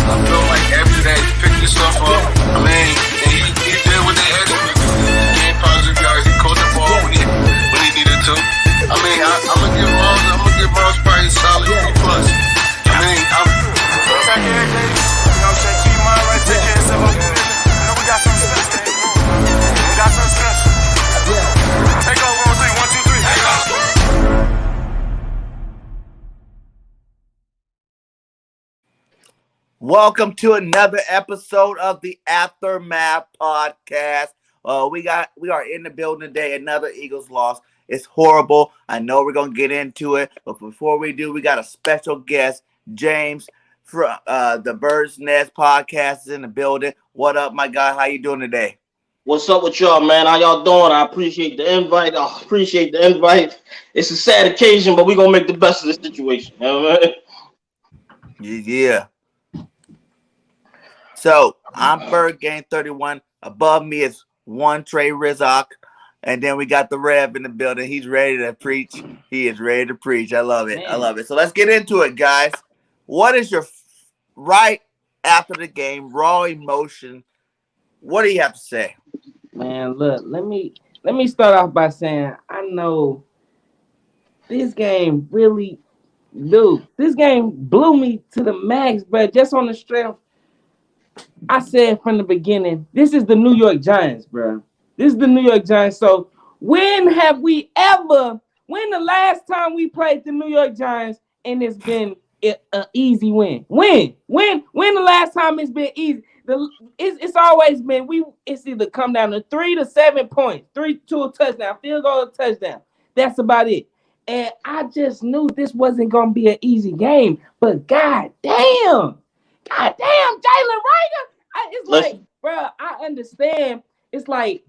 I feel like after that, he picked himself up. I mean, and he did what they asked him to do. He came positive yards. He caught the ball when he needed to. I mean, I'm gonna give Miles probably a solid B+. I mean, I'm. Check it, AJ. You know what I'm saying? Keep your mind right. Take care of yourself. I know we got some special. We got some special. Take over on 3. 1, 2, 3. Take off. Welcome to another episode of the Aftermath Podcast. We are in the building today. Another Eagles loss. It's horrible. I know we're gonna get into it, but before we do, we got a special guest, James from the Bird's Nest Podcast is in the building. What up, my guy? How you doing today? What's up with y'all, man? How y'all doing? I appreciate the invite. It's a sad occasion, but we're gonna make the best of the situation. You know what I mean? Yeah. So I'm BIRDGANG 31. Above me is one Trey Rizak. And then we got the Rev in the building. He's ready to preach. He is ready to preach. I love it. I love it. So let's get into it, guys. What is your right after the game, raw emotion? What do you have to say? Man, look, let me start off by saying I know this game really, this game blew me to the max, but just on the strength, I said from the beginning, this is the New York Giants, bro. This is the New York Giants. So when the last time we played the New York Giants and it's been an easy win? When the last time it's been easy? It's always been it's either come down to 3 to 7 points, 3 to a touchdown, field goal, touchdown. That's about it. And I just knew this wasn't gonna be an easy game. But God damn, Jalen Rager. It's like, bro, I understand. It's like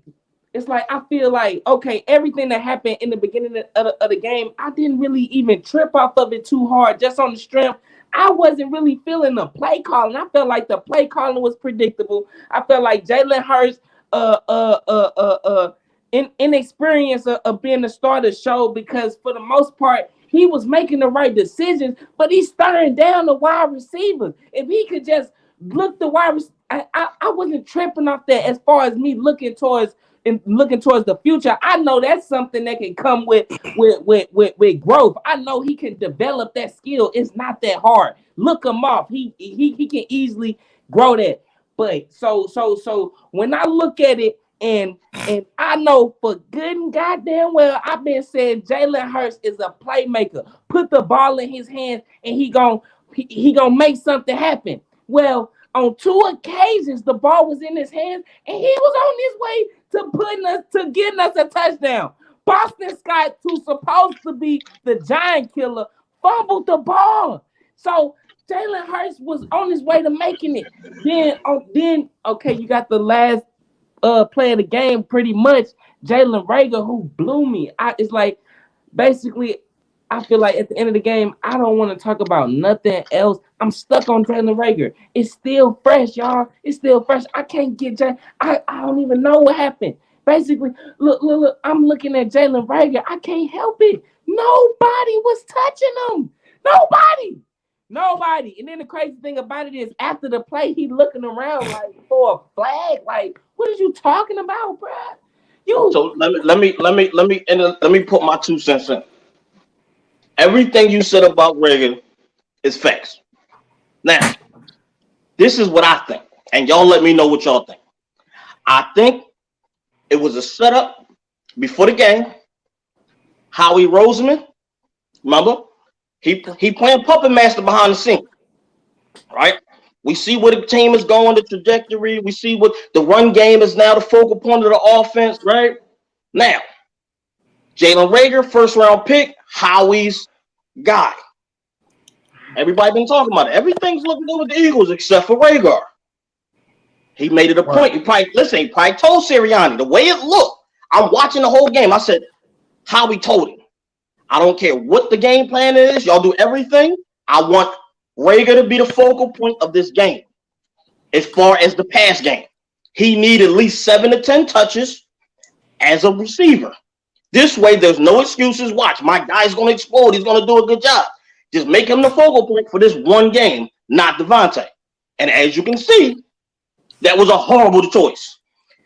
I feel like, okay, everything that happened in the beginning of the game, I didn't really even trip off of it too hard, just on the strength. I wasn't really feeling the play calling. I felt like the play calling was predictable. I felt like Jalen Hurts inexperience of being the starter showed, because for the most part, he was making the right decisions, but he's staring down the wide receivers. If he could just look the wide receivers, I wasn't tripping off that as far as me looking towards the future. I know that's something that can come with growth. I know he can develop that skill. It's not that hard. Look him off. He can easily grow that. But so when I look at it, and I know for good and goddamn well, I've been saying Jalen Hurts is a playmaker. Put the ball in his hands and he gonna make something happen. Well, on 2 occasions, the ball was in his hands, and he was on his way to getting us a touchdown. Boston Scott, who's supposed to be the giant killer, fumbled the ball. So Jalen Hurts was on his way to making it. Then okay, you got the last play of the game, pretty much Jalen Rager, who blew me. It's like basically, I feel like at the end of the game, I don't want to talk about nothing else. I'm stuck on Jalen Rager. It's still fresh, y'all. It's still fresh. I can't get Jalen. I don't even know what happened. Basically, look. I'm looking at Jalen Rager. I can't help it. Nobody was touching him. Nobody. And then the crazy thing about it is, after the play, he looking around like for a flag. Like, what are you talking about, bro? So let me put my 2 cents in. Everything you said about Reagan is facts. Now, this is what I think, and y'all let me know what y'all think. I think it was a setup before the game. Howie Roseman, remember, he playing puppet master behind the scene, right? We see where the team is going, the trajectory. We see what the run game is now, the focal point of the offense, right? Now, Jalen Rager, first round pick, Howie's guy. Everybody been talking about it. Everything's looking good with the Eagles except for Rager. He made it a point. He probably told Sirianni the way it looked. I'm watching the whole game. I said, Howie told him, I don't care what the game plan is. Y'all do everything. I want Rager to be the focal point of this game. As far as the pass game, he need at least 7 to 10 touches as a receiver. This way, there's no excuses. Watch, my guy's going to explode. He's going to do a good job. Just make him the focal point for this one game, not Devontae. And as you can see, that was a horrible choice.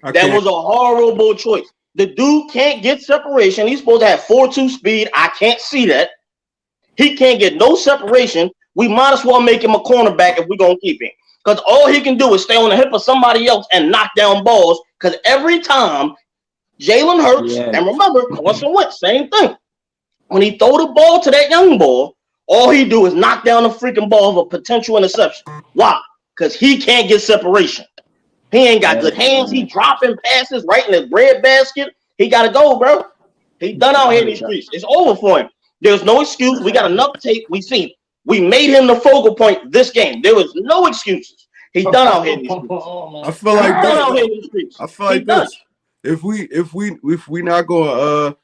That was a horrible choice. The dude can't get separation. He's supposed to have 4.2 speed. I can't see that. He can't get no separation. We might as well make him a cornerback if we're going to keep him. Because all he can do is stay on the hip of somebody else and knock down balls. Because every time Jalen Hurts, and remember, Carson Wentz, same thing. When he throw the ball to that young ball, all he do is knock down the freaking ball of a potential interception. Why? Because he can't get separation. He ain't got good hands. He dropping passes right in the bread basket. He got to go, bro. He done out here in these streets. It's over for him. There's no excuse. We got enough tape. We seen. We made him the focal point this game. There was no excuses. He done out here in these streets. I feel like He done out here in these streets. I feel like this. If we not going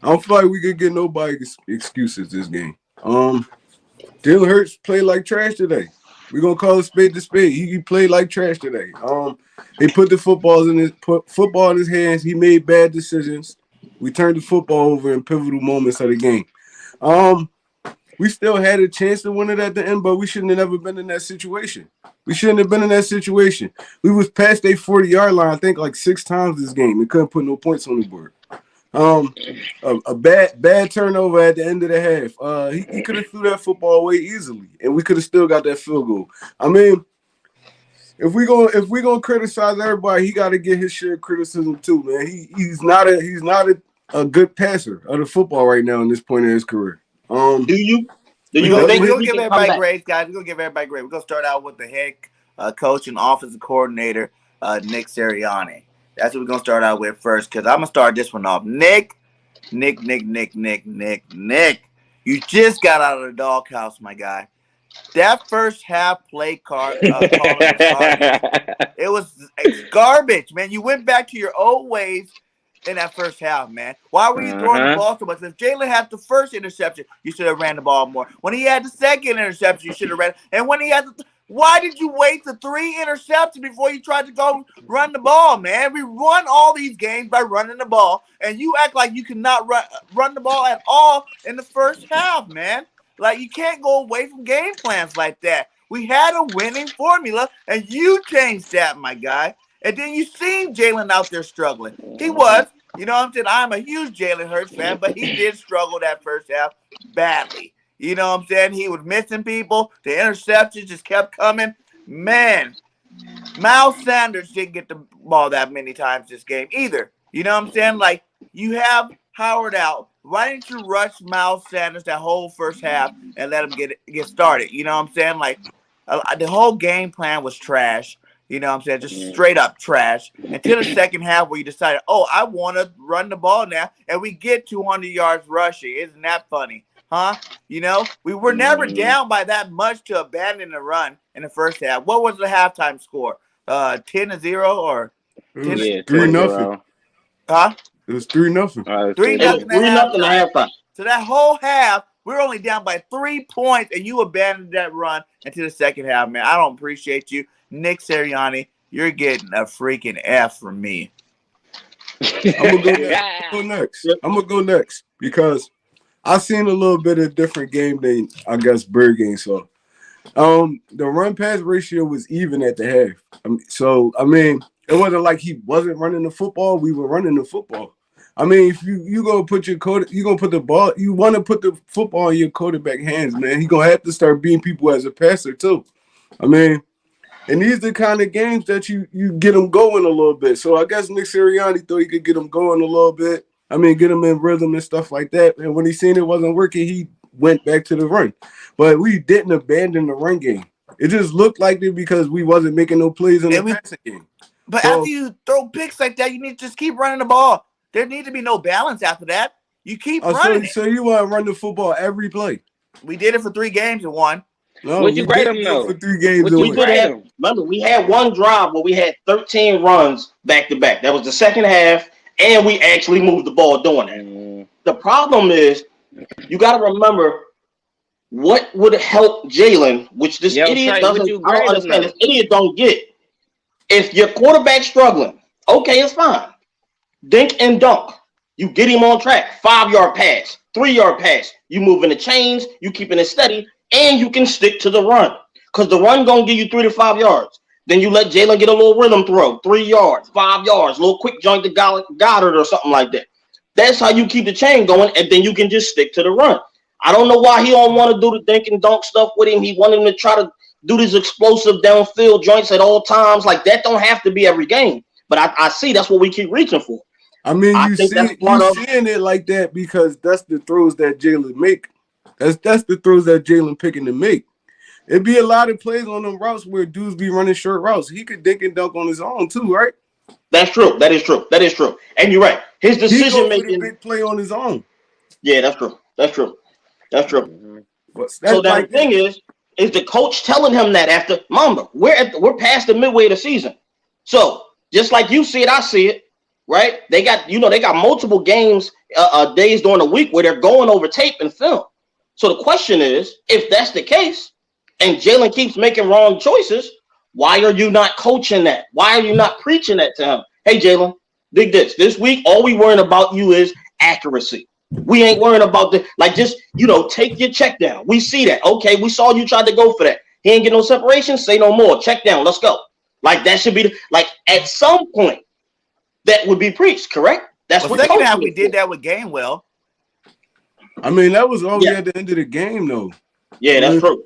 I don't feel like we could get nobody excuses this game. Jalen Hurts played like trash today. We're gonna call it spade to spade. He played like trash today. They put the football in his hands. He made bad decisions. We turned the football over in pivotal moments of the game. We still had a chance to win it at the end, but we shouldn't have never been in that situation. We shouldn't have been in that situation. We was past their 40-yard line, I think, like 6 times this game. We couldn't put no points on the board. A bad turnover at the end of the half. He could have threw that football away easily, and we could have still got that field goal. I mean, if we gonna criticize everybody, he got to get his share of criticism too, man. He's not a good passer of the football right now in this point in his career. Do you We're think gonna we give can everybody come back? grades, guys. We're gonna give everybody grades. We're gonna start out with the head coach and offensive coordinator, Nick Sirianni. That's what we're gonna start out with first, because I'm gonna start this one off. Nick. You just got out of the doghouse, my guy. That first half play calling was garbage. It's garbage, man. You went back to your old ways in that first half, man. Why were you throwing the ball so much? If Jalen had the first interception, you should have ran the ball more. When he had the second interception, you should have ran. And when he had why did you wait the 3 interceptions before you tried to go run the ball, man? We won all these games by running the ball, and you act like you cannot run the ball at all in the first half, man. Like, you can't go away from game plans like that. We had a winning formula, and you changed that, my guy. And then you seen Jalen out there struggling. He was, you know what I'm saying? I'm a huge Jalen Hurts fan, but he did struggle that first half badly. You know what I'm saying? He was missing people. The interceptions just kept coming. Man, Miles Sanders didn't get the ball that many times this game either. You know what I'm saying? Like, you have Howard out. Why didn't you rush Miles Sanders that whole first half and let him get started? You know what I'm saying? Like, the whole game plan was trash. You know what I'm saying? Just straight up trash. Until the second half where you decided, oh, I want to run the ball now, and we get 200 yards rushing. Isn't that funny? Huh? You know, we were never down by that much to abandon the run in the first half. What was the halftime score? 10-0 or 3-0. Huh? It was 3-0. 3-0 at halftime. So that whole half, we're only down by 3 points, and you abandoned that run into the second half, man. I don't appreciate you. Nick Sirianni, you're getting a freaking F from me. I'm gonna go next because I seen a little bit of different game than I guess BIRDGANG saw. The run pass ratio was even at the half. I mean, it wasn't like he wasn't running the football. We were running the football. I mean, if you gonna put you gonna put the ball, you want to put the football in your quarterback hands, man. He gonna have to start beating people as a passer too. I mean, and these are the kind of games that you get them going a little bit. So I guess Nick Sirianni thought he could get them going a little bit. I mean, get him in rhythm and stuff like that. And when he seen it wasn't working, he went back to the run. But we didn't abandon the run game. It just looked like it because we wasn't making no plays in the passing game. But after you throw picks like that, you need to just keep running the ball. There need to be no balance after that. You keep running it. So you want to run the football every play? We did it for 3 games and won. No, Would you grade him though? For 3 games Remember, we had one drive where we had 13 runs back to back. That was the second half, and we actually moved the ball doing that. The problem is, you got to remember what would help Jalen, which this idiot doesn't. I don't understand. This idiot don't get. If your quarterback's struggling, okay, it's fine. Dink and dunk. You get him on track. 5-yard pass, 3-yard pass. You moving the chains. You keeping it steady. And you can stick to the run. because the run gonna give you 3 to 5 yards. Then you let Jalen get a little rhythm throw, 3 yards, 5 yards, a little quick joint to Goddard or something like that. That's how you keep the chain going, and then you can just stick to the run. I don't know why he don't want to do the dink and dunk stuff with him. He wanted him to try to do these explosive downfield joints at all times. Like, that don't have to be every game. But I see that's what we keep reaching for. I mean, I you think that's see, part you of- seeing it like that because that's the throws that Jalen make. That's the throws that Jalen picking to make. It'd be a lot of plays on them routes where dudes be running short routes. He could dink and dunk on his own too, right? That's true. That is true. That is true. And you're right. His He decision go for the making. big play on his own. Yeah, that's true. That's true. That's true. That's So now like the thing is the coach telling him that after Mamba, we're past the midway of the season. So just like you see it, I see it, right? They got multiple games, days during the week where they're going over tape and film. So the question is, if that's the case, and Jalen keeps making wrong choices, why are you not coaching that? Why are you not preaching that to him? Hey, Jalen, dig this. This week, all we worrying about you is accuracy. We ain't worrying about just take your check down. We see that. Okay, we saw you tried to go for that. He ain't get no separation. Say no more. Check down. Let's go. Like, that should be at some point that would be preached. Correct? That's Well, what second coaching half we is did for. that with Gainwell. I mean, that was only at the end of the game, though. Yeah, that's true.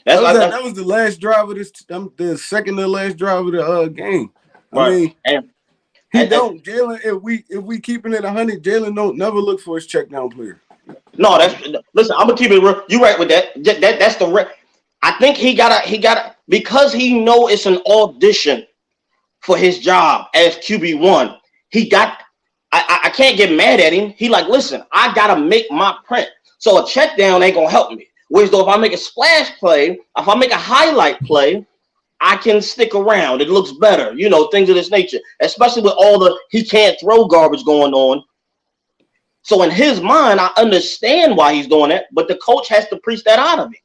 That was the last drive of this. The second to last drive of the game. I mean, Jalen. If we keeping it 100, Jalen don't never look for his check down player. No, listen. I'm gonna keep it real. You right with that. That's the. I think he gotta because he know it's an audition for his job as QB1. I can't get mad at him. He listen, I gotta make my print. So a check down ain't gonna help me. Whereas though if I make a splash play, if I make a highlight play, I can stick around. It looks better, things of this nature. Especially with all the he can't throw garbage going on. So in his mind, I understand why he's doing that, but the coach has to preach that out of him.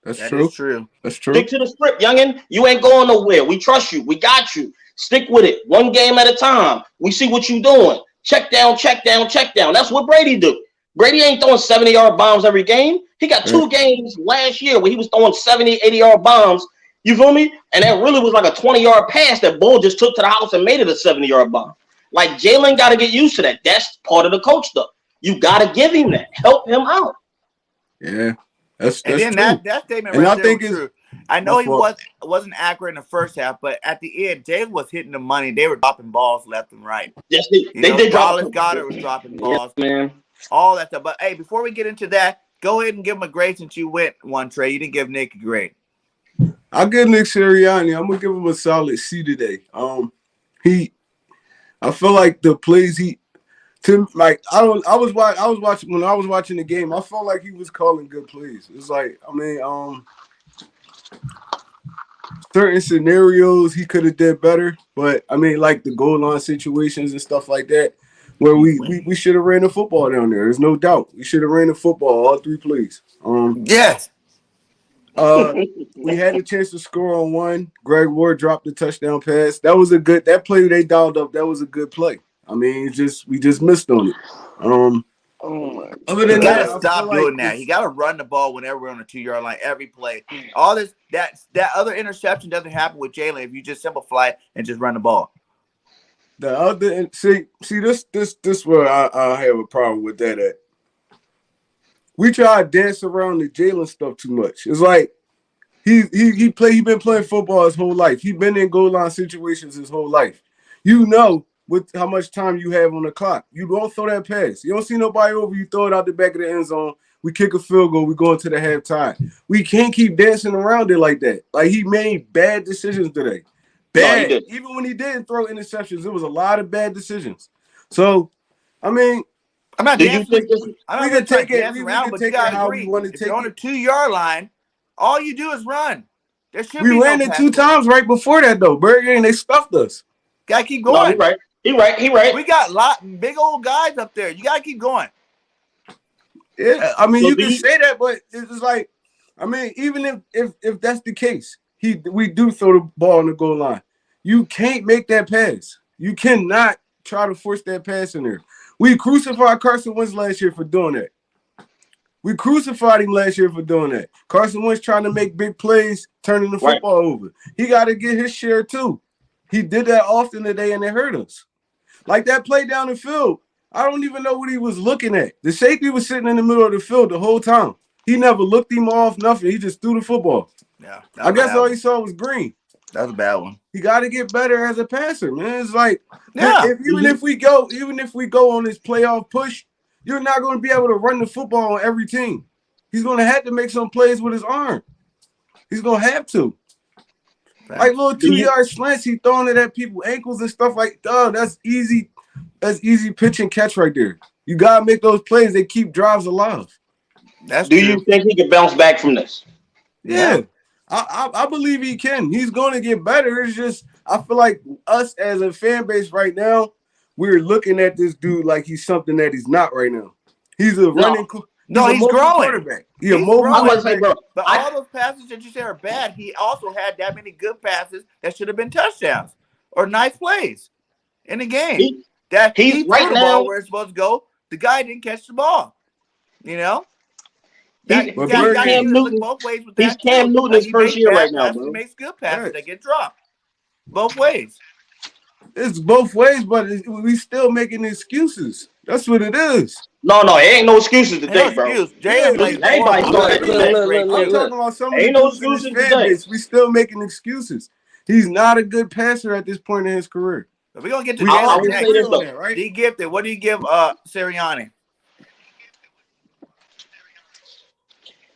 That's true. That's true. Stick to the script, youngin. You ain't going nowhere. We trust you. We got you. Stick with it. One game at a time. We see what you doing. Check down, check down, check down. That's what Brady do. Brady ain't throwing 70-yard bombs every game. He got 2 games last year where he was throwing 70, 80-yard bombs. You feel me? And that really was like a 20-yard pass that Bull just took to the house and made it a 70-yard bomb. Like, Jalen got to get used to that. That's part of the coach stuff. You got to give him that. Help him out. Yeah. That's and then true. that statement And right I there think was it's true. I know he fault. wasn't accurate in the first half, but at the end, Jalen was hitting the money. They were dropping balls left and right. Yes, they did drop. Dallas Goddard was dropping balls. Man. All that stuff. But hey, before we get into that, go ahead and give him a grade since you went one, Trey. You didn't give Nick a grade. I'll give Nick Sirianni. I'm gonna give him a solid C today. I feel like the plays I was watching when I was watching the game. I felt like he was calling good plays. It's like, certain scenarios he could have did better, but like the goal line situations and stuff like that, where we should have ran the football down there. There's no doubt we should have ran the football all 3 plays. Yes. We had a chance to score on one. Greg Ward dropped the touchdown pass. That play they dialed up. That was a good play. We just missed on it. Other than You that, gotta stop doing that. You gotta run the ball whenever we're on the 2-yard line, every play. All this that other interception doesn't happen with Jalen if you just simplify it and just run the ball. The other see this where I have a problem with that at. We try to dance around the Jalen stuff too much. It's like he been playing football his whole life. He been in goal line situations his whole life. With how much time you have on the clock. You don't throw that pass. You don't see nobody over, you throw it out the back of the end zone. We kick a field goal, we go into the halftime. We can't keep dancing around it like that. Like, he made bad decisions today. Bad. No, even when he didn't throw interceptions, it was a lot of bad decisions. So, I'm not Do you dancing. think this? I'm we not can take it. dancing We around, can but take you it gotta how agree. we want to If take you're on the it. 2-yard line, all you do is run. There should We be ran no it pass 2 play. times right before that, though. BIRDGANG, they stuffed us. Gotta keep No, going. he right. He right. We got big old guys up there. You gotta keep going. Yeah, So you do can you- say that, but it's like, even if that's the case, we do throw the ball on the goal line. You can't make that pass. You cannot try to force that pass in there. We crucified Carson Wentz last year for doing that. We crucified him last year for doing that. Carson Wentz trying to make big plays, turning the Right. football over. He got to get his share too. He did that often today, and it hurt us. Like that play down the field, I don't even know what he was looking at. The safety was sitting in the middle of the field the whole time. He never looked him off, nothing. He just threw the football. Yeah, I guess all he saw was green. That's a bad one. He got to get better as a passer, man. It's like, Yeah. even if we go on this playoff push, you're not going to be able to run the football on every team. He's going to have to make some plays with his arm. He's going to have to. Like little 2-yard slants, he throwing it at people's ankles and stuff like, oh, that's easy. That's easy pitch and catch right there. You got to make those plays. They keep drives alive. That's Do true. you think he can bounce back from this? Yeah. I believe he can. He's going to get better. It's just I feel like us as a fan base right now, we're looking at this dude like he's something that he's not right now. He's a running. No, he's growing. Quarterback. He's a growing. I'm gonna say, bro. But all those passes that you say are bad, he also had that many good passes that should have been touchdowns or nice plays in the game. He threw right the now ball where it's supposed to go. The guy didn't catch the ball. You know. He's Cam Newton. Both ways with He's that Cam too. Newton his first year right now, passes, bro. He makes good passes that get dropped. Both ways. It's both ways, but we still making excuses. That's what it is. No, it ain't no excuses today, bro. Everybody I'm talking about some of the fan base. We still making excuses. He's not a good passer at this point in his career. We're gonna get to that, right? DEEGIFTED. What do you give Sirianni?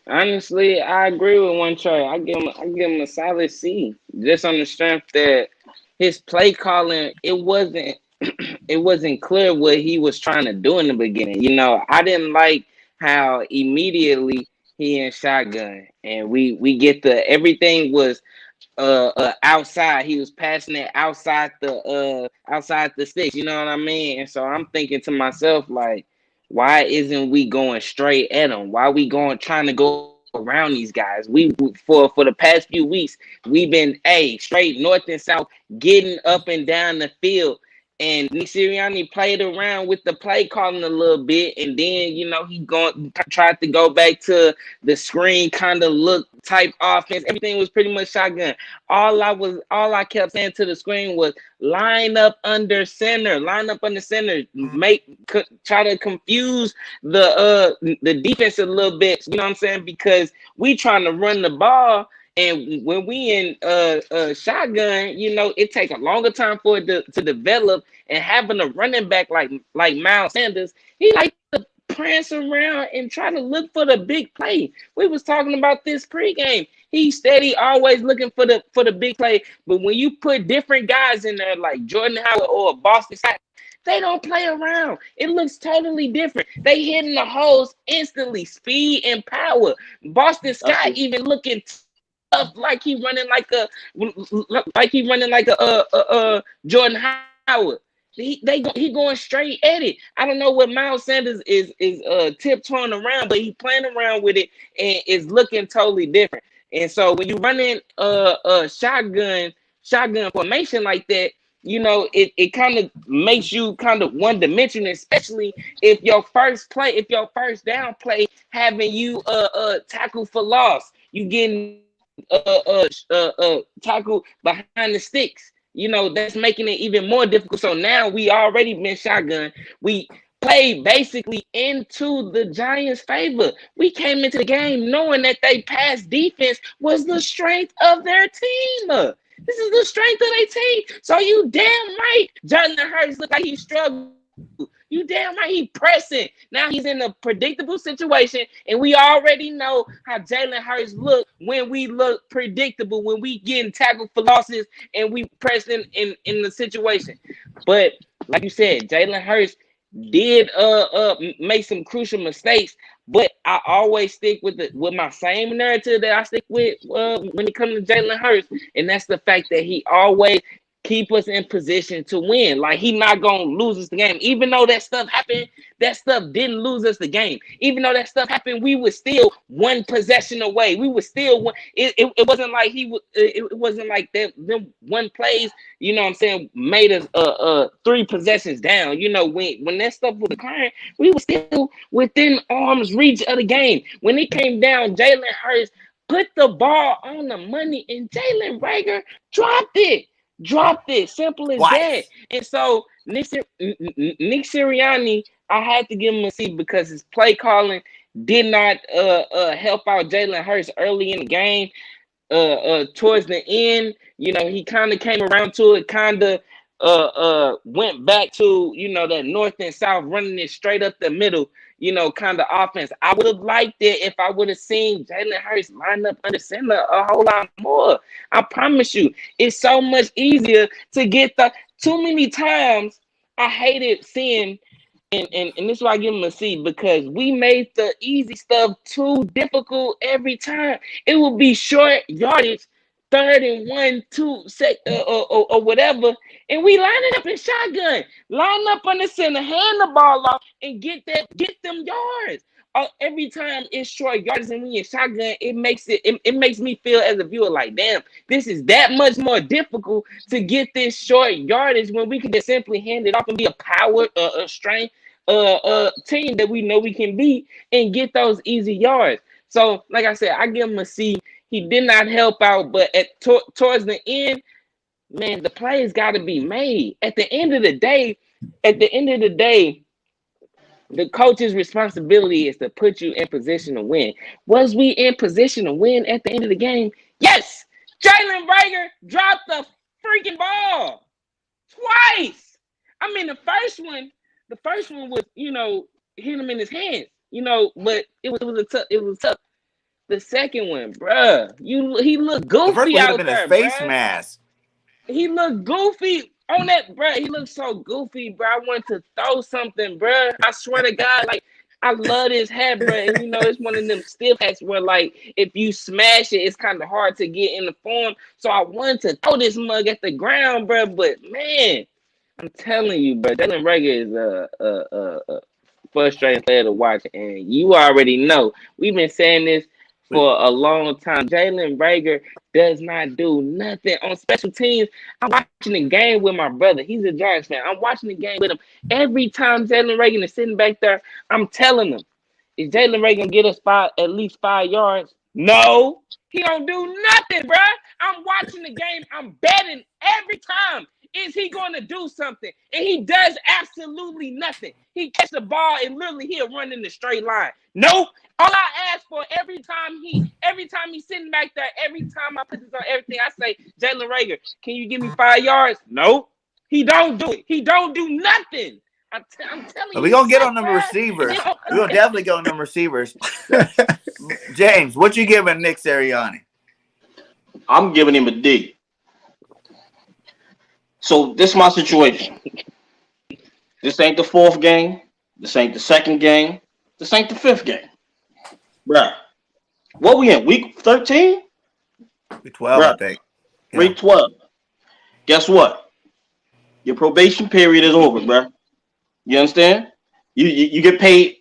Honestly, I agree with one Trey. I give him a solid C, just on the strength that his play calling it wasn't clear what he was trying to do in the beginning. You know, I didn't like how immediately he in shotgun, and we get everything was outside. He was passing it outside the sticks. You know what I mean? And so I'm thinking to myself like, why isn't we going straight at them? Why are we trying to go around these guys? We for the past few weeks, we've been straight north and south, getting up and down the field. And Nick Sirianni played around with the play calling a little bit, and then he tried to go back to the screen kind of look type offense. Everything was pretty much shotgun. All I kept saying to the screen was line up under center, try to confuse the defense a little bit. You know what I'm saying? Because we trying to run the ball. And when we in shotgun, it takes a longer time for it to develop. And having a running back like Miles Sanders, he like to prance around and try to look for the big play. We was talking about this pregame. He's steady, always looking for the big play. But when you put different guys in there like Jordan Howard or Boston Scott, they don't play around. It looks totally different. They hitting the holes instantly, speed and power. Boston Scott even looking like he running like a Jordan Howard. He going straight at it. I don't know what Miles Sanders is tiptoeing around, but he playing around with it and is looking totally different. And so when you running shotgun formation like that, it kind of makes you kind of one dimensional, especially if your first down play having you tackle for loss. You getting tackle behind the sticks. That's making it even more difficult. So now we already been shotgun. We played basically into the Giants' favor. We came into the game knowing that they pass defense was the strength of their team. This is the strength of their team. So you damn right, Jalen Hurts look like he struggled. You damn right he pressing. Now he's in a predictable situation, and we already know how Jalen Hurts look when we look predictable, when we getting tackled for losses and we pressing in the situation. But like you said, Jalen Hurts did make some crucial mistakes, but I always stick with my same narrative that I stick with when it comes to Jalen Hurts, and that's the fact that he always keep us in position to win. Like, he not gonna lose us the game. Even though that stuff happened, that stuff didn't lose us the game. Even though that stuff happened, we were still one possession away. We were still one. It wasn't like it wasn't like that. Them one plays, you know what I'm saying, made us 3 possessions down. You know, when that stuff was occurring, we were still within arm's reach of the game. When it came down, Jalen Hurts put the ball on the money, and Jalen Reagor dropped it. Simple as that. And so Nick Sirianni, I had to give him a C because his play calling did not help out Jalen Hurts early in the game. Towards the end, you know, he kind of came around to it, kind of went back to, you know, that north and south, running it straight up the middle, you know, kind of offense. I would have liked it if I would have seen Jalen Hurts line up under center a whole lot more. I promise you, it's so much easier to get the too many times. I hated seeing, and this is why I give him a C, because we made the easy stuff too difficult every time. It would be short yardage, 3rd and 1, 2, or whatever, and we line it up in shotgun, line up on the center, hand the ball off, and get them yards. Every time it's short yardage and we in shotgun, it makes me feel as a viewer like, damn, this is that much more difficult to get this short yardage when we can just simply hand it off and be a power strength team that we know we can be and get those easy yards. So, like I said, I give him a C. He did not help out, but towards the end, man, the plays got to be made. At the end of the day, the coach's responsibility is to put you in position to win. Was we in position to win at the end of the game? Yes. Jalen Reagor dropped the freaking ball twice. I mean, the first one was, you know, hit him in his hands, you know, but it was tough. The second one, bruh, he looked goofy. The first one out been there, his face bruh. mask. He looked goofy on that, bruh. He looked so goofy, bruh. I wanted to throw something, bruh. I swear to God, like, I love this hat, bruh. And, you know, it's one of them stiff hats where, like, if you smash it, it's kind of hard to get in the form. So I wanted to throw this mug at the ground, bruh. But, man, I'm telling you, bruh, Jalen Reagor is a frustrating player to watch. And you already know. We've been saying this for a long time. Jalen Reagor does not do nothing on special teams. I'm watching the game with my brother. He's a Giants fan. I'm watching the game with him. Every time Jalen Reagor is sitting back there, I'm telling him, is Jalen Reagor gonna get us at least 5 yards? No, he don't do nothing, bruh. I'm watching the game. I'm betting every time. Is he going to do something? And he does absolutely nothing. He catch the ball and literally he'll run in the straight line. Nope. All I ask for every time he's sitting back there, every time I put this on everything, I say, Jalen Reagor, can you give me 5 yards? Nope. He don't do it. He don't do nothing. I'm telling you. We're going to get on them receivers. We're going to definitely get on them receivers. James, what you giving Nick Sirianni? I'm giving him a D. So this is my situation. This ain't the 4th game. This ain't the 2nd game. This ain't the 5th game. Bruh. What we in? Week 13? Week 12, I think. Yeah. Week 12. Guess what? Your probation period is over, bruh. You understand? You get paid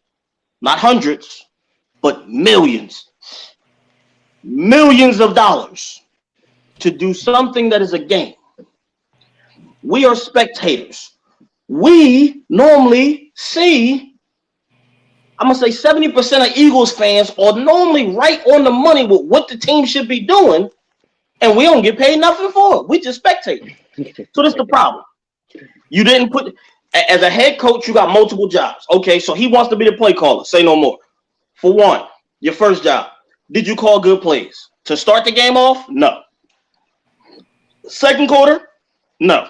not hundreds, but millions. Millions of dollars to do something that is a game. We are spectators. We normally see, I'm going to say 70% of Eagles fans are normally right on the money with what the team should be doing, and we don't get paid nothing for it. We just spectate. So that's the problem. You didn't put, as a head coach, you got multiple jobs. Okay, so he wants to be the play caller. Say no more. For one, your first job, did you call good plays? To start the game off? No. Second quarter? No.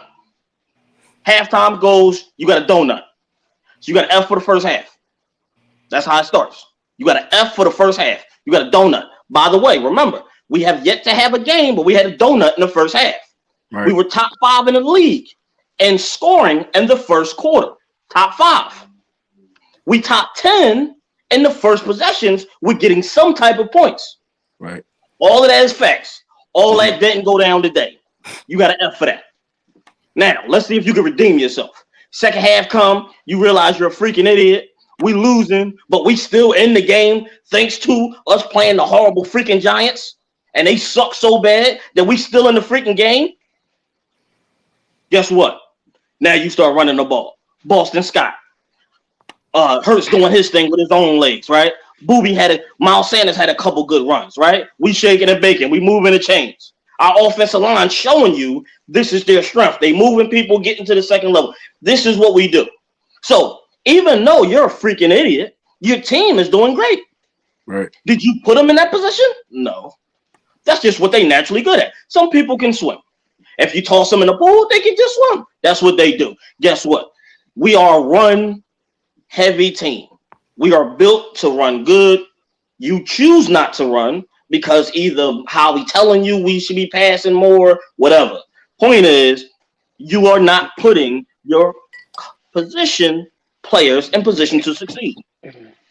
Halftime goes, you got a donut. So you got an F for the first half. That's how it starts. You got an F for the first half. You got a donut. By the way, remember, we have yet to have a game, but we had a donut in the first half. Right. We were top 5 in the league in scoring in the first quarter. Top 5. We top 10 in the first possessions with getting some type of points. Right. All of that is facts. All that didn't go down today. You got an F for that. Now, let's see if you can redeem yourself. Second half come, you realize you're a freaking idiot. We losing, but we still in the game thanks to us playing the horrible freaking Giants. And they suck so bad that we still in the freaking game. Guess what? Now you start running the ball. Boston Scott. Hurts doing his thing with his own legs, right? Miles Sanders had a couple good runs, right? We shaking and baking. We moving the chains. Our offensive line showing you this is their strength. They moving people, getting to the second level. This is what we do. So even though you're a freaking idiot, your team is doing great. Right. Did you put them in that position? No. That's just what they naturally good at. Some people can swim. If you toss them in the pool, they can just swim. That's what they do. Guess what? We are a run-heavy team. We are built to run good. You choose not to run because either how we telling you we should be passing more, whatever. Point is, you are not putting your position players in position to succeed,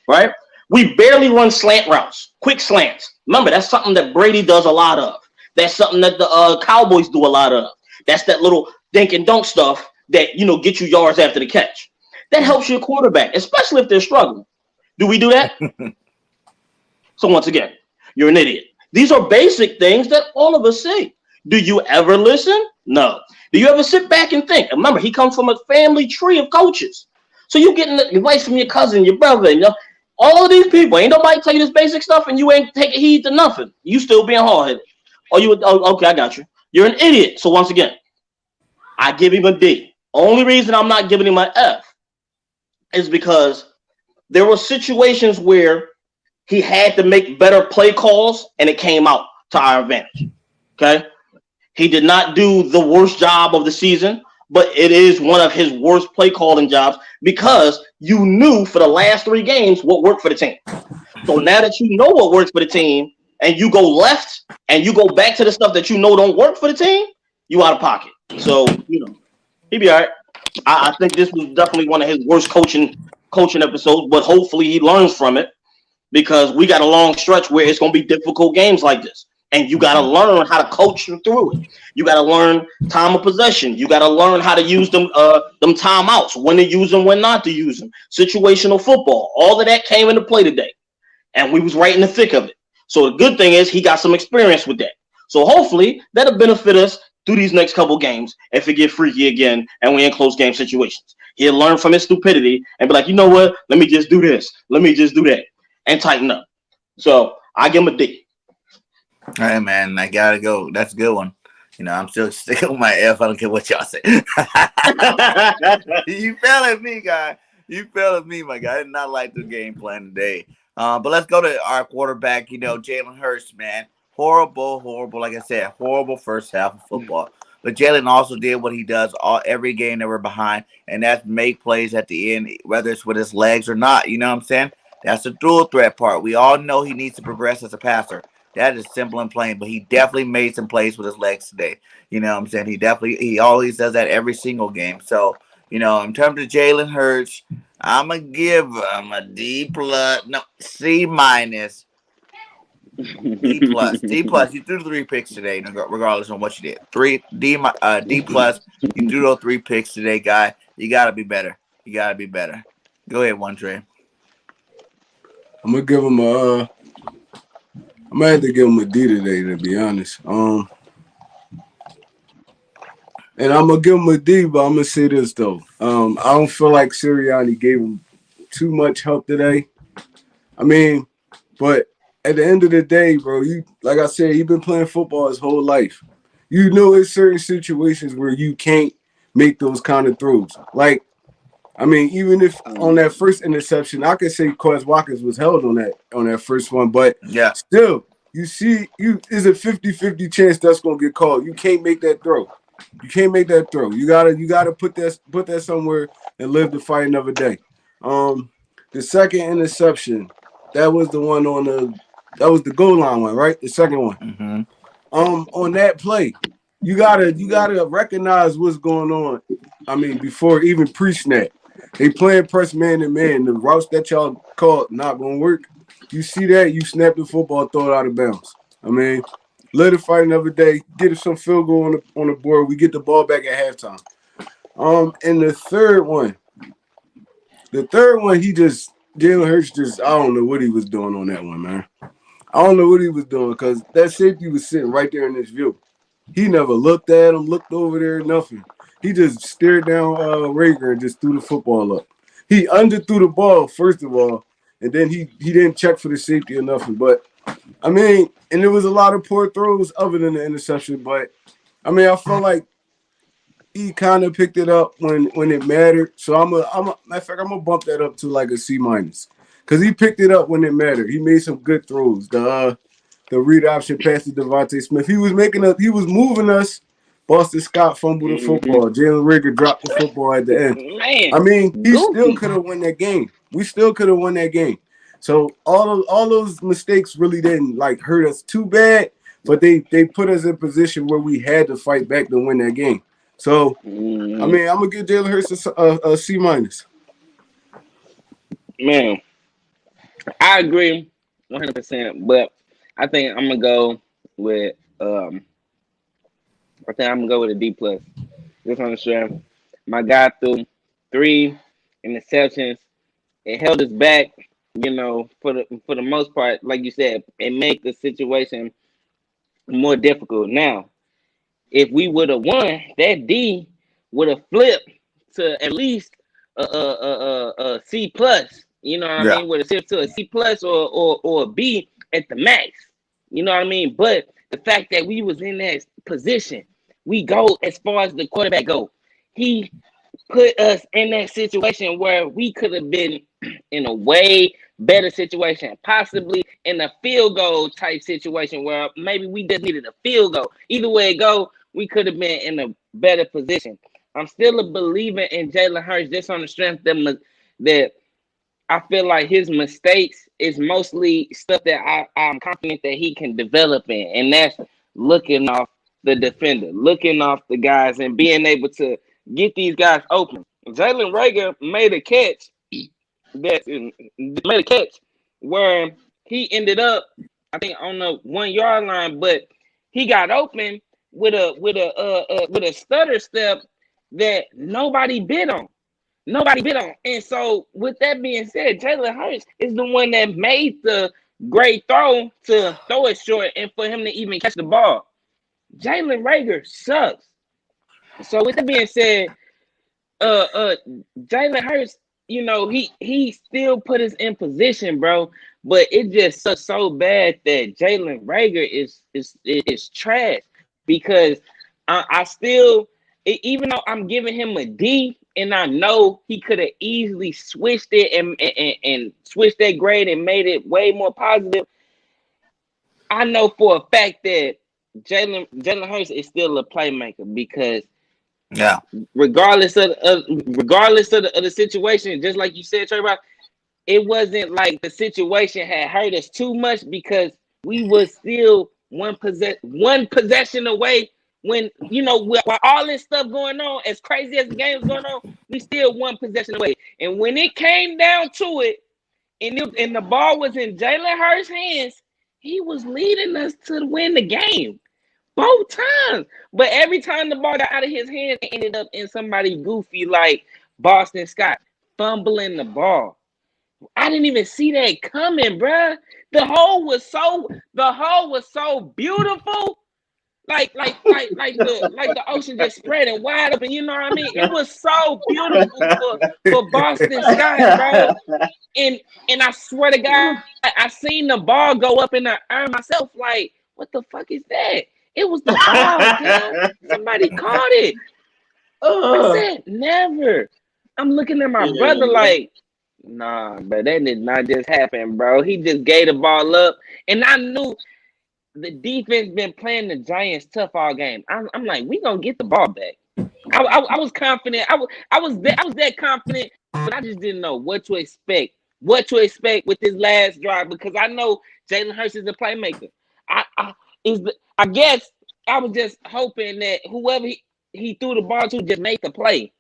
right? We barely run slant routes, quick slants. Remember, that's something that Brady does a lot of. That's something that the Cowboys do a lot of. That's that little dink and dunk stuff that, get you yards after the catch. That helps your quarterback, especially if they're struggling. Do we do that? So once again, you're an idiot. These are basic things that all of us say. Do you ever listen? No. Do you ever sit back and think? Remember, he comes from a family tree of coaches. So you getting advice from your cousin, your brother, all of these people. Ain't nobody tell you this basic stuff and you ain't taking heed to nothing. You still being hard-headed. Okay, I got you. You're an idiot. So once again, I give him a D. Only reason I'm not giving him an F is because there were situations where he had to make better play calls and it came out to our advantage. Okay? He did not do the worst job of the season, but it is one of his worst play calling jobs because you knew for the last 3 games what worked for the team. So now that you know what works for the team and you go left and you go back to the stuff that you know don't work for the team, you out of pocket. So, he'd be all right. I think this was definitely one of his worst coaching episodes, but hopefully he learns from it because we got a long stretch where it's going to be difficult games like this. And you got to learn how to coach through it. You got to learn time of possession. You got to learn how to use them timeouts, when to use them, when not to use them. Situational football. All of that came into play today. And we was right in the thick of it. So the good thing is he got some experience with that. So hopefully that'll benefit us through these next couple games if it get freaky again and we're in close game situations. He'll learn from his stupidity and be like, you know what? Let me just do this. Let me just do that. And tighten up. So I give him a D. All right, man. I gotta go. That's a good one. I'm still sticking with my F. I don't care what y'all say. You fell at me, guy. You fell at me, my guy. I did not like the game plan today. But let's go to our quarterback. Jalen Hurts, man. Horrible. Like I said, horrible first half of football. But Jalen also did what he does every game that we're behind, and that's make plays at the end, whether it's with his legs or not. You know what I'm saying? That's the dual threat part. We all know he needs to progress as a passer. That is simple and plain, but he definitely made some plays with his legs today. You know what I'm saying? He always does that every single game. So, in terms of Jalen Hurts, I'm going to give him a D+, C-, D+. You threw 3 picks today, regardless of what you did. D+. You threw those 3 picks today, guy. You got to be better. Go ahead, One Trey. I'm gonna give him I might have to give him a D today, to be honest. And I'm gonna give him a D, but I'm gonna say this though. I don't feel like Sirianni gave him too much help today. But at the end of the day, bro, like I said, you've been playing football his whole life. There's certain situations where you can't make those kind of throws. Even if on that first interception, I could say Quez Watkins was held on that first one, but yeah, still, is a 50-50 chance that's gonna get called. You can't make that throw. You gotta put that somewhere and live to fight another day. The second interception, that was the one that was the goal line one, right? The second one. Mm-hmm. On that play, you gotta recognize what's going on. Before even pre-snap. They playing press man to man. The routes that y'all called not gonna work. You see that, you snap the football, throw it out of bounds. Let it fight another day. Get us some field goal on the board. We get the ball back at halftime. And the third one, Jalen Hurts just, I don't know what he was doing on that one, man. I don't know what he was doing because that safety was sitting right there in this view. He never looked at him, looked over there, nothing. He just stared down Rager and just threw the football up. He underthrew the ball, first of all, and then he didn't check for the safety or nothing. But, I mean, and there was a lot of poor throws other than the interception. But, I mean, I felt like he kind of picked it up when it mattered. So matter of fact, I'm gonna bump that up to like a C minus. Because he picked it up when it mattered. He made some good throws. The read option pass to Devontae Smith. He was moving us. Boston Scott fumbled the football. Jalen Rigger dropped the football at the end. Man, I mean, he goofy. still could have won that game. We still could have won that game. So all those mistakes really didn't like hurt us too bad, but they put us in a position where we had to fight back to win that game. So I mean, I'm gonna give Jalen Hurts a C minus. Man, I agree 100%, but I think I'm gonna go with a D plus. Just on the strength. My guy threw 3 interceptions. It held us back, for the most part. Like you said, it made the situation more difficult. Now, if we would have won, that D would have flipped to at least a C plus. You know what I Yeah. mean? Would have shifted to a C plus or a B at the max. You know what I mean? But the fact that we was in that position, we go as far as the quarterback go. He put us in that situation where we could have been in a way better situation, possibly in a field goal type situation where maybe we just needed a field goal. Either way it go, we could have been in a better position. I'm still a believer in Jalen Hurts just on the strength that I feel like his mistakes is mostly stuff that I'm confident that he can develop in, and that's looking off the defender, looking off the guys, and being able to get these guys open. Jalen Reagor made a catch where he ended up, I think, on the 1 yard line, but he got open with a stutter step that nobody bid on. And so, with that being said, Jalen Hurts is the one that made the great throw to throw it short and for him to even catch the ball. Jalen Reagor sucks. So, with that being said, Jalen Hurts, he still put us in position, bro. But it just sucks so bad that Jalen Reagor is trash because I still, even though I'm giving him a D, and I know he could have easily switched it and switched that grade and made it way more positive. I know for a fact that Jalen Hurts is still a playmaker because regardless of the situation, just like you said, Trey Rock, it wasn't like the situation had hurt us too much because we was still one possession away. When while all this stuff going on, as crazy as the game's going on, we still one possession away. And when it came down to it, and the ball was in Jalen Hurts' hands, he was leading us to win the game both times. But every time the ball got out of his hands, it ended up in somebody goofy like Boston Scott fumbling the ball. I didn't even see that coming, bruh. The hole was so beautiful. Like the ocean just spreading wide open, you know what I mean? It was so beautiful for Boston Scott, bro. And I swear to God, I seen the ball go up in the air myself. Like, what the fuck is that? It was the ball, damn. Somebody caught it. I said, never. I'm looking at my brother like, nah, but that did not just happen, bro. He just gave the ball up, and I knew the defense been playing the Giants tough all game. I'm like, we gonna get the ball back. I was confident. I was that confident, but I just didn't know what to expect. What to expect with this last drive because I know Jalen Hurts is a playmaker. I guess I was just hoping that whoever he threw the ball to just make the play.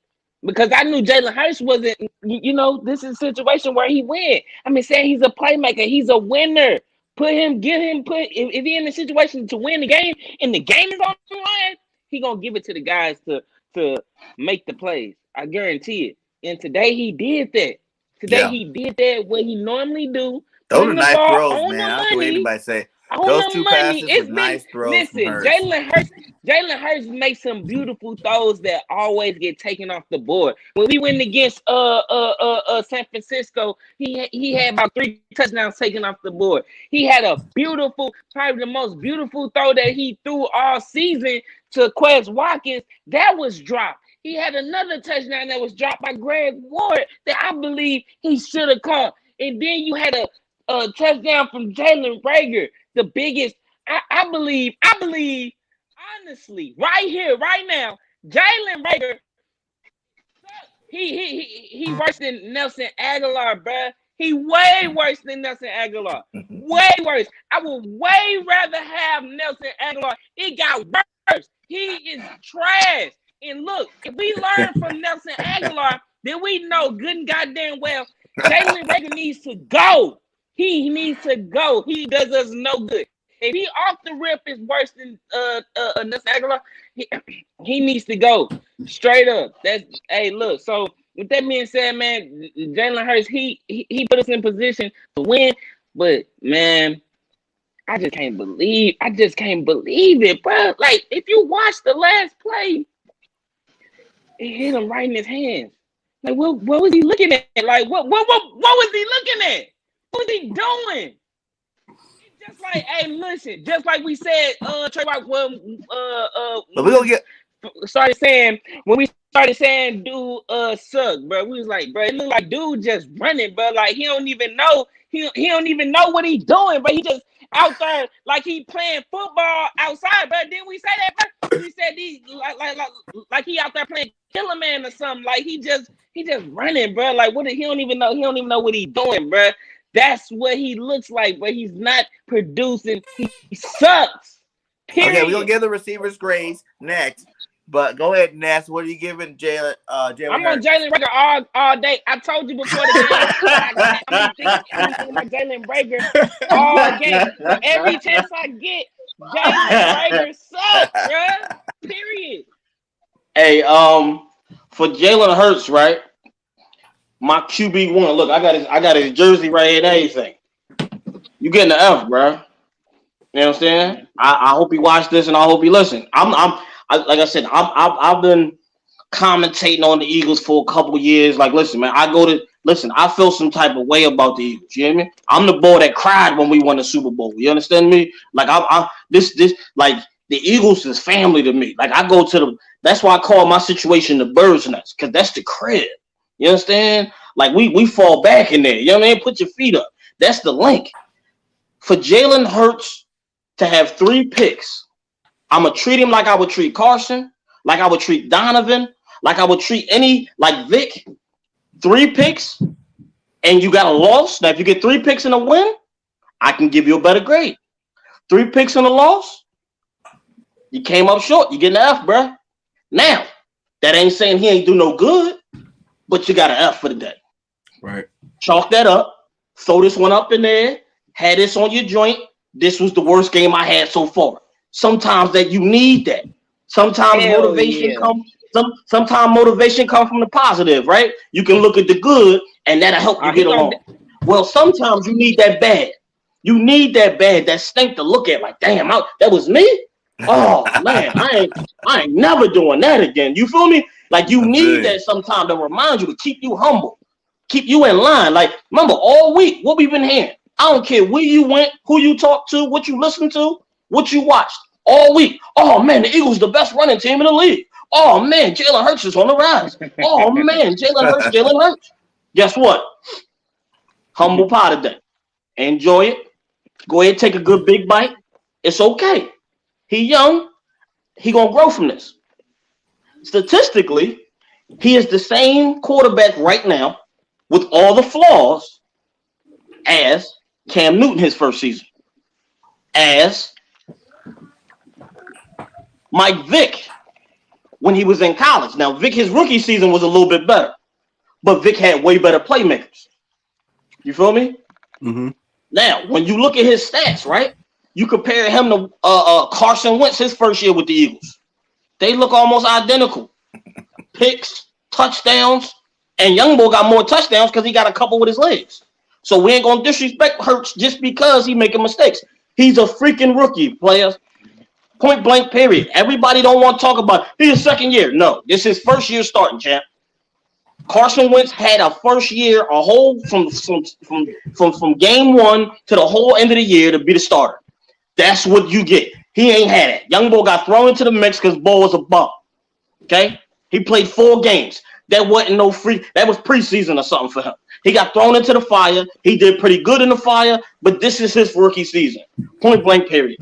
Because I knew Jalen Hurts wasn't, this is a situation where he win. I mean, saying he's a playmaker, he's a winner. If he's in the situation to win the game and the game is on the line, he gonna give it to the guys to to make the plays. I guarantee it. And today he did that. Today he did that what he normally do. Those are Putting the nice ball throws, on man. the I don't care what money. anybody say. On Those the two money. passes It's were been nice throws from Hurts. Jalen Hurts makes some beautiful throws that always get taken off the board. When we went against San Francisco, he had about 3 touchdowns taken off the board. He had a beautiful, probably the most beautiful throw that he threw all season to Quez Watkins. That was dropped. He had another touchdown that was dropped by Greg Ward that I believe he should have caught. And then you had a touchdown from Jalen Reagor, the biggest. I believe, honestly, right here, right now, Jalen Reagor, he worse than Nelson Aguilar, bruh. He way worse than Nelson Aguilar. Way worse. I would way rather have Nelson Aguilar. It got worse. He is trash. And look, if we learn from Nelson Aguilar, then we know good and goddamn well Jalen Reagor needs to go. He needs to go. He does us no good. If he off the rip is worse than Nelson Aguilar, he needs to go straight up. Hey, look. So with that being said, man, Jalen Hurts he put us in position to win, but man, I just can't believe it, bro. Like if you watch the last play, it hit him right in his hands. Like what was he looking at? Like what was he looking at? What was he doing? Just like, hey, listen, just like we said, Trey White, but we gonna get started saying when we started saying dude suck, bro. We was like, bro, it look like dude just running, bro. Like he don't even know don't even know what he's doing, but he just out there like he playing football outside, bro. Didn't we say that, bro? We said he like he out there playing Killer Man or something. Like he just running, bro. Like he don't even know what he's doing, bro. That's what he looks like, but he's not producing. He sucks. Period. Okay, we're gonna give the receivers grades next. But go ahead, Ness. What are you giving Jalen? I'm on Jalen Reagor all day. I told you before the game. I'm thinking about Jalen Reagor all game. Every chance I get, Jalen Reagor sucks, bro. Period. Hey, for Jalen Hurts, right? My QB1. Look, I got his jersey right here and everything. You getting the F, bro? You know what I'm saying? I hope he watched this and I hope he listened. Like I said, I've been commentating on the Eagles for a couple of years. Like, listen, man, I feel some type of way about the Eagles. You hear me? I'm the boy that cried when we won the Super Bowl. You understand me? Like this like the Eagles is family to me. Like I go to that's why I call my situation the bird's nest, because that's the crib. You understand? Like we fall back in there. You know what I mean? Put your feet up. That's the link. For Jalen Hurts to have 3 picks, I'm going to treat him like I would treat Carson, like I would treat Donovan, like I would treat like Vic. 3 picks, and you got a loss. Now, if you get 3 picks in a win, I can give you a better grade. 3 picks in a loss, you came up short. You get an F, bro. Now, that ain't saying he ain't do no good, but you got an F for the day. Right. Chalk that up. Throw this one up in there. Had this on your joint. This was the worst game I had so far. Sometimes that you need that. Sometimes motivation comes. Sometimes motivation comes from the positive, right? You can look at the good, and that'll help you get along. Well, sometimes you need that bad. You need that bad, that stink to look at. Like, damn, that was me. Oh man, I ain't never doing that again. You feel me? Like you need that sometimes to remind you, to keep you humble, keep you in line. Like remember, all week what we've been hearing. I don't care where you went, who you talked to, what you listened to, what you watched all week. Oh man, the Eagles the best running team in the league. Oh man, Jalen Hurts is on the rise. Oh man, Jalen Hurts. Guess what? Humble pie today. Enjoy it. Go ahead, take a good big bite. It's okay. He young. He gonna grow from this. Statistically, he is the same quarterback right now with all the flaws as Cam Newton his first season, as Mike Vick when he was in college. Now, Vick, his rookie season was a little bit better, but Vick had way better playmakers. You feel me? Mm-hmm. Now, when you look at his stats, right, you compare him to Carson Wentz his first year with the Eagles. They look almost identical. picks, touchdowns, and Young Boy got more touchdowns because he got a couple with his legs. So we ain't gonna disrespect Hurts just because he making mistakes. He's a freaking rookie, players. Point blank, period. Everybody don't want to talk about his second year. No, this is first year starting, champ. Carson Wentz had a first year, a whole from game one to the whole end of the year to be the starter. That's what you get. He ain't had it. Young Boy got thrown into the mix because Bo was a bum. Okay? He played 4 games. That wasn't no free. That was preseason or something for him. He got thrown into the fire. He did pretty good in the fire, but this is his rookie season. Point blank, period.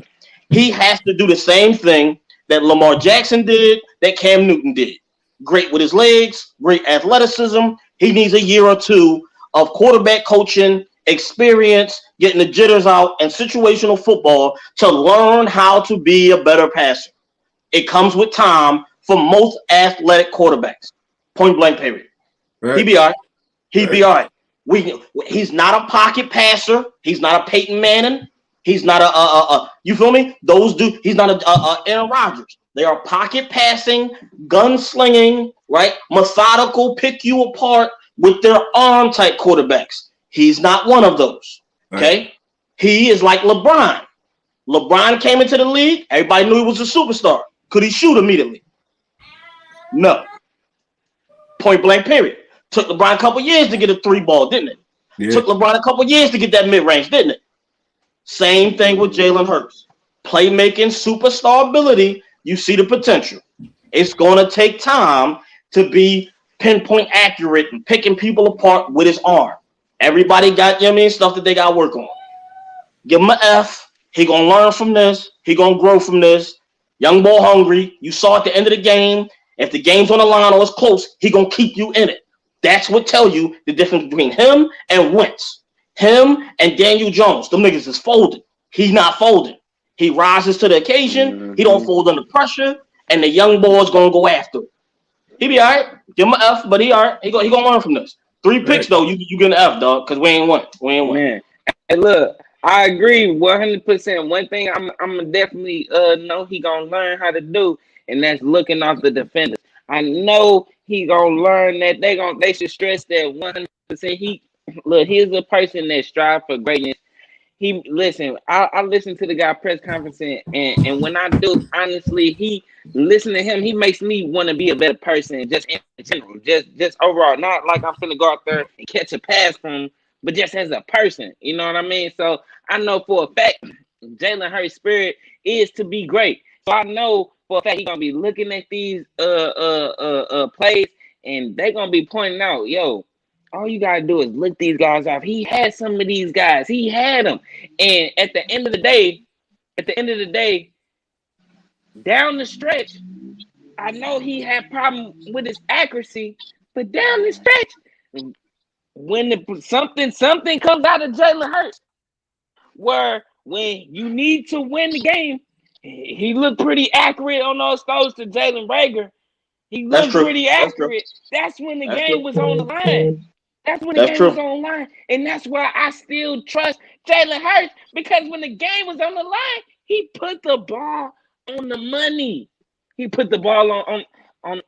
He has to do the same thing that Lamar Jackson did, that Cam Newton did. Great with his legs, great athleticism. He needs a year or two of quarterback coaching, experience, getting the jitters out, and situational football to learn how to be a better passer. It comes with time for most athletic quarterbacks. Point blank, period. Right. He be all right. He be all right. He's not a pocket passer. He's not a Peyton Manning. He's not a you feel me? Those dudes. He's not a Aaron Rodgers. They are pocket passing, gunslinging, right? Methodical, pick you apart with their arm type quarterbacks. He's not one of those. Okay, right. He is like LeBron. LeBron came into the league. Everybody knew he was a superstar. Could he shoot immediately? No. Point blank, period. Took LeBron a couple years to get a 3-ball, didn't it? Yeah. Took LeBron a couple years to get that mid-range, didn't it? Same thing with Jalen Hurts. Playmaking, superstar ability, you see the potential. It's going to take time to be pinpoint accurate and picking people apart with his arm. Everybody got, you know what I mean, stuff that they got to work on. Give him an F. He going to learn from this. He going to grow from this. Young boy hungry. You saw at the end of the game, if the game's on the line or it's close, he going to keep you in it. That's what tell you the difference between him and Wentz. Him and Daniel Jones. Them niggas is folding. He's not folding. He rises to the occasion. Mm-hmm. He don't fold under pressure. And the young boy's going to go after it. He be all right. Give him an F, but he all right. He going to learn from this. 3 picks, though, you get an F, dog, because we ain't won. We ain't won. Man. Hey, look, I agree 100%. One thing I'm definitely know he going to learn how to do, and that's looking off the defenders. I know he going to learn that they should stress that 100%. He's a person that strive for greatness. I listen to the guy press conference and when I do, honestly, he listen to him, he makes me want to be a better person, just in general, just overall, not like I'm finna go out there and catch a pass from him, but just as a person, you know what I mean? So I know for a fact Jalen Hurts' spirit is to be great. So I know for a fact he's gonna be looking at these plays and they're gonna be pointing out, yo, all you gotta do is look these guys off. He had some of these guys. He had them. And at the end of the day, down the stretch, I know he had problem with his accuracy, but down the stretch, when something comes out of Jalen Hurts, where when you need to win the game, he looked pretty accurate on those throws to Jalen Rager. He looked pretty accurate. That's when the game was on the line. That's when the game was on the line. And that's why I still trust Jalen Hurts, because when the game was on the line, he put the ball on the money. He put the ball on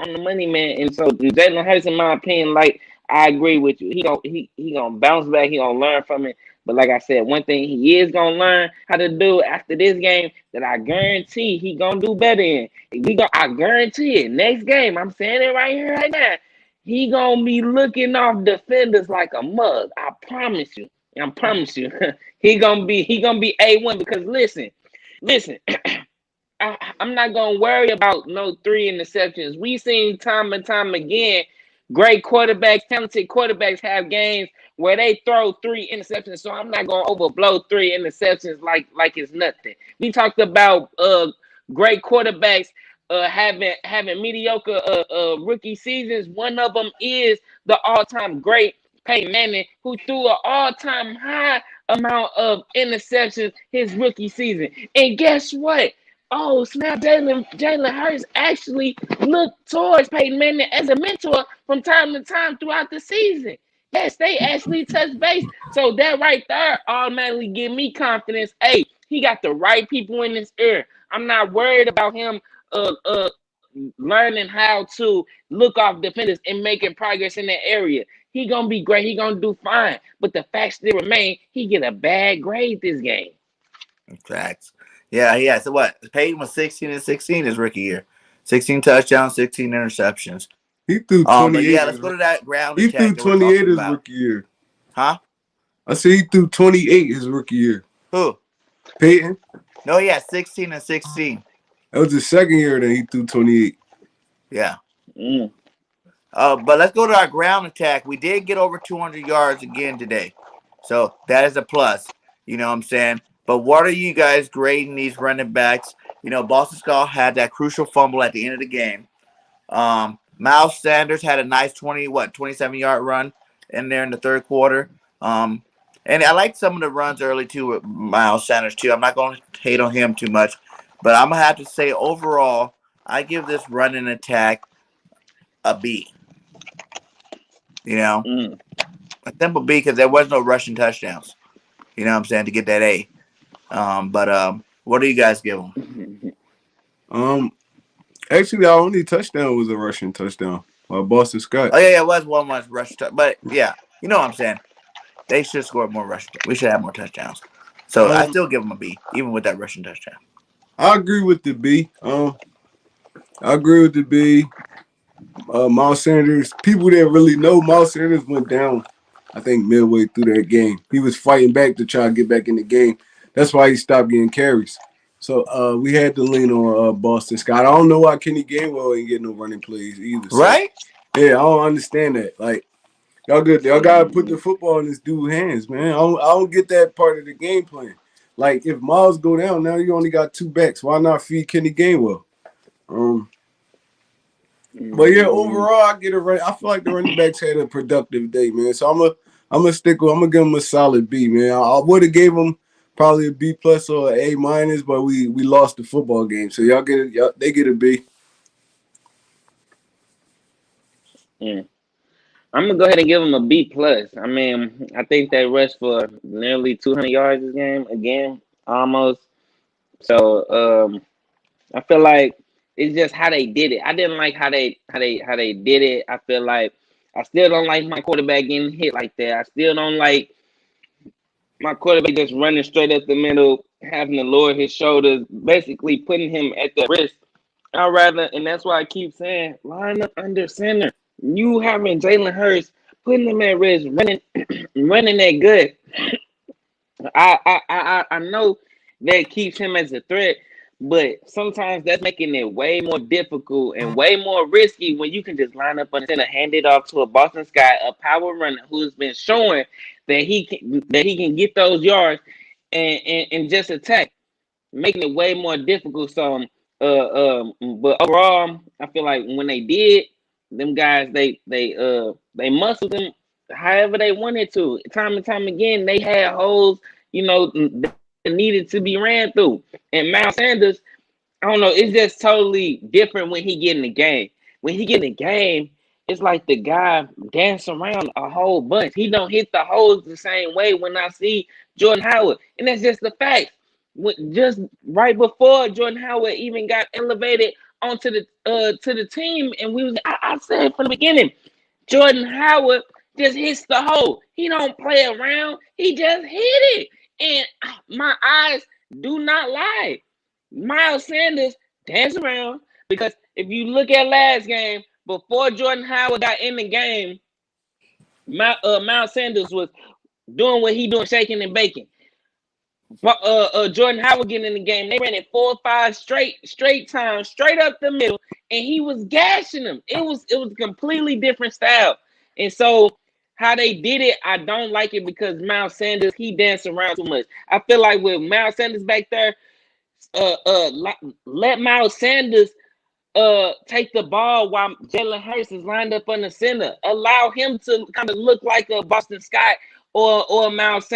the money, man. And so Jalen Hurts, in my opinion, like, I agree with you. He gonna bounce back. He gonna learn from it. But like I said, one thing he is gonna learn how to do after this game that I guarantee he gonna do better in. I guarantee it. Next game, I'm saying it right here, right now. He gonna be looking off defenders like a mug. I promise you. he gonna be A1, because listen. I'm not gonna worry about no 3 interceptions. We've seen time and time again, great quarterbacks, talented quarterbacks have games where they throw 3 interceptions. So I'm not gonna overblow 3 interceptions like it's nothing. We talked about great quarterbacks having mediocre rookie seasons. One of them is the all-time great Peyton Manning, who threw an all-time high amount of interceptions his rookie season. And guess what? Oh, snap, Jalen Hurts actually looked towards Peyton Manning as a mentor from time to time throughout the season. Yes, they actually touched base. So that right there automatically give me confidence. Hey, he got the right people in his ear. I'm not worried about him learning how to look off defenders and making progress in that area. He gonna be great. He gonna do fine. But the fact still remain, he get a bad grade this game. Facts. Yeah. So what? Peyton was 16 and 16 his rookie year. 16 touchdowns, 16 interceptions. He threw But 28. yeah, let's go to that ground He threw attack that we're 28 talking his about. rookie year. Huh? I said he threw 28 his rookie year. Who? Peyton. No, yeah, 16 and 16. That was his second year that he threw 28. Yeah. Mm. But let's go to our ground attack. We did get over 200 yards again today. So that is a plus. You know what I'm saying? But what are you guys grading these running backs? You know, Boston Scott had that crucial fumble at the end of the game. Miles Sanders had a nice 27-yard run in there in the third quarter. And I like some of the runs early too with Miles Sanders too. I'm not going to hate on him too much, but I'm gonna have to say overall, I give this running attack a B. You know, a simple B because there was no rushing touchdowns. You know what I'm saying, to get that A. But what do you guys give them? Actually, our only touchdown was a rushing touchdown by Boston Scott. Oh yeah, it was one rush, but yeah, you know what I'm saying. They should score more rushing. We should have more touchdowns. So I still give them a B, even with that rushing touchdown. I agree with the B. Miles Sanders. People didn't really know Miles Sanders went down. I think midway through that game, he was fighting back to try to get back in the game. That's why he stopped getting carries. So we had to lean on Boston Scott. I don't know why Kenny Gainwell ain't getting no running plays either. So, right? Yeah, I don't understand that. Like, y'all gotta put the football in this dude's hands, man. I don't get that part of the game plan. Like, if Miles go down, now you only got two backs. Why not feed Kenny Gainwell? But yeah, overall, I get it right. I feel like the running backs had a productive day, man. So I'm gonna give them a solid B, man. I would have gave them probably a B plus or an A minus, but we lost the football game. So they get a B. Yeah. I'm gonna go ahead and give him a B plus. I mean, I think they rushed for nearly 200 yards this game again, almost. So I feel like it's just how they did it. I didn't like how they did it. I feel like I still don't like my quarterback getting hit like that. I still don't like my quarterback just running straight up the middle, having to lower his shoulders, basically putting him at the risk. I'd rather, and that's why I keep saying, line up under center. You having Jalen Hurts, putting him at risk, running that good. I know that keeps him as a threat, but sometimes that's making it way more difficult and way more risky when you can just line up under center, hand it off to a Boston Scott, a power runner who's been showing that he can get those yards and just attack, making it way more difficult. So but overall, I feel like when they did, them guys they muscled them however they wanted to. Time and time again, they had holes, that needed to be ran through. And Miles Sanders, I don't know, it's just totally different when he get in the game. When he get in the game, it's like the guy dance around a whole bunch. He don't hit the holes the same way when I see Jordan Howard. And that's just the fact. Just right before Jordan Howard even got elevated onto the to the team, and I said from the beginning, Jordan Howard just hits the hole. He don't play around. He just hit it. And my eyes do not lie. Miles Sanders dance around, because if you look at last game, before Jordan Howard got in the game, Miles Sanders was doing what he doing, shaking and baking. Jordan Howard getting in the game, they ran it 4 or 5 straight times, straight up the middle, and he was gashing them. It was a completely different style. And so how they did it, I don't like it, because Miles Sanders, he danced around too much. I feel like with Miles Sanders back there, let Miles Sanders take the ball while Jalen Hurts is lined up on the center. Allow him to kind of look like a Boston Scott or Miles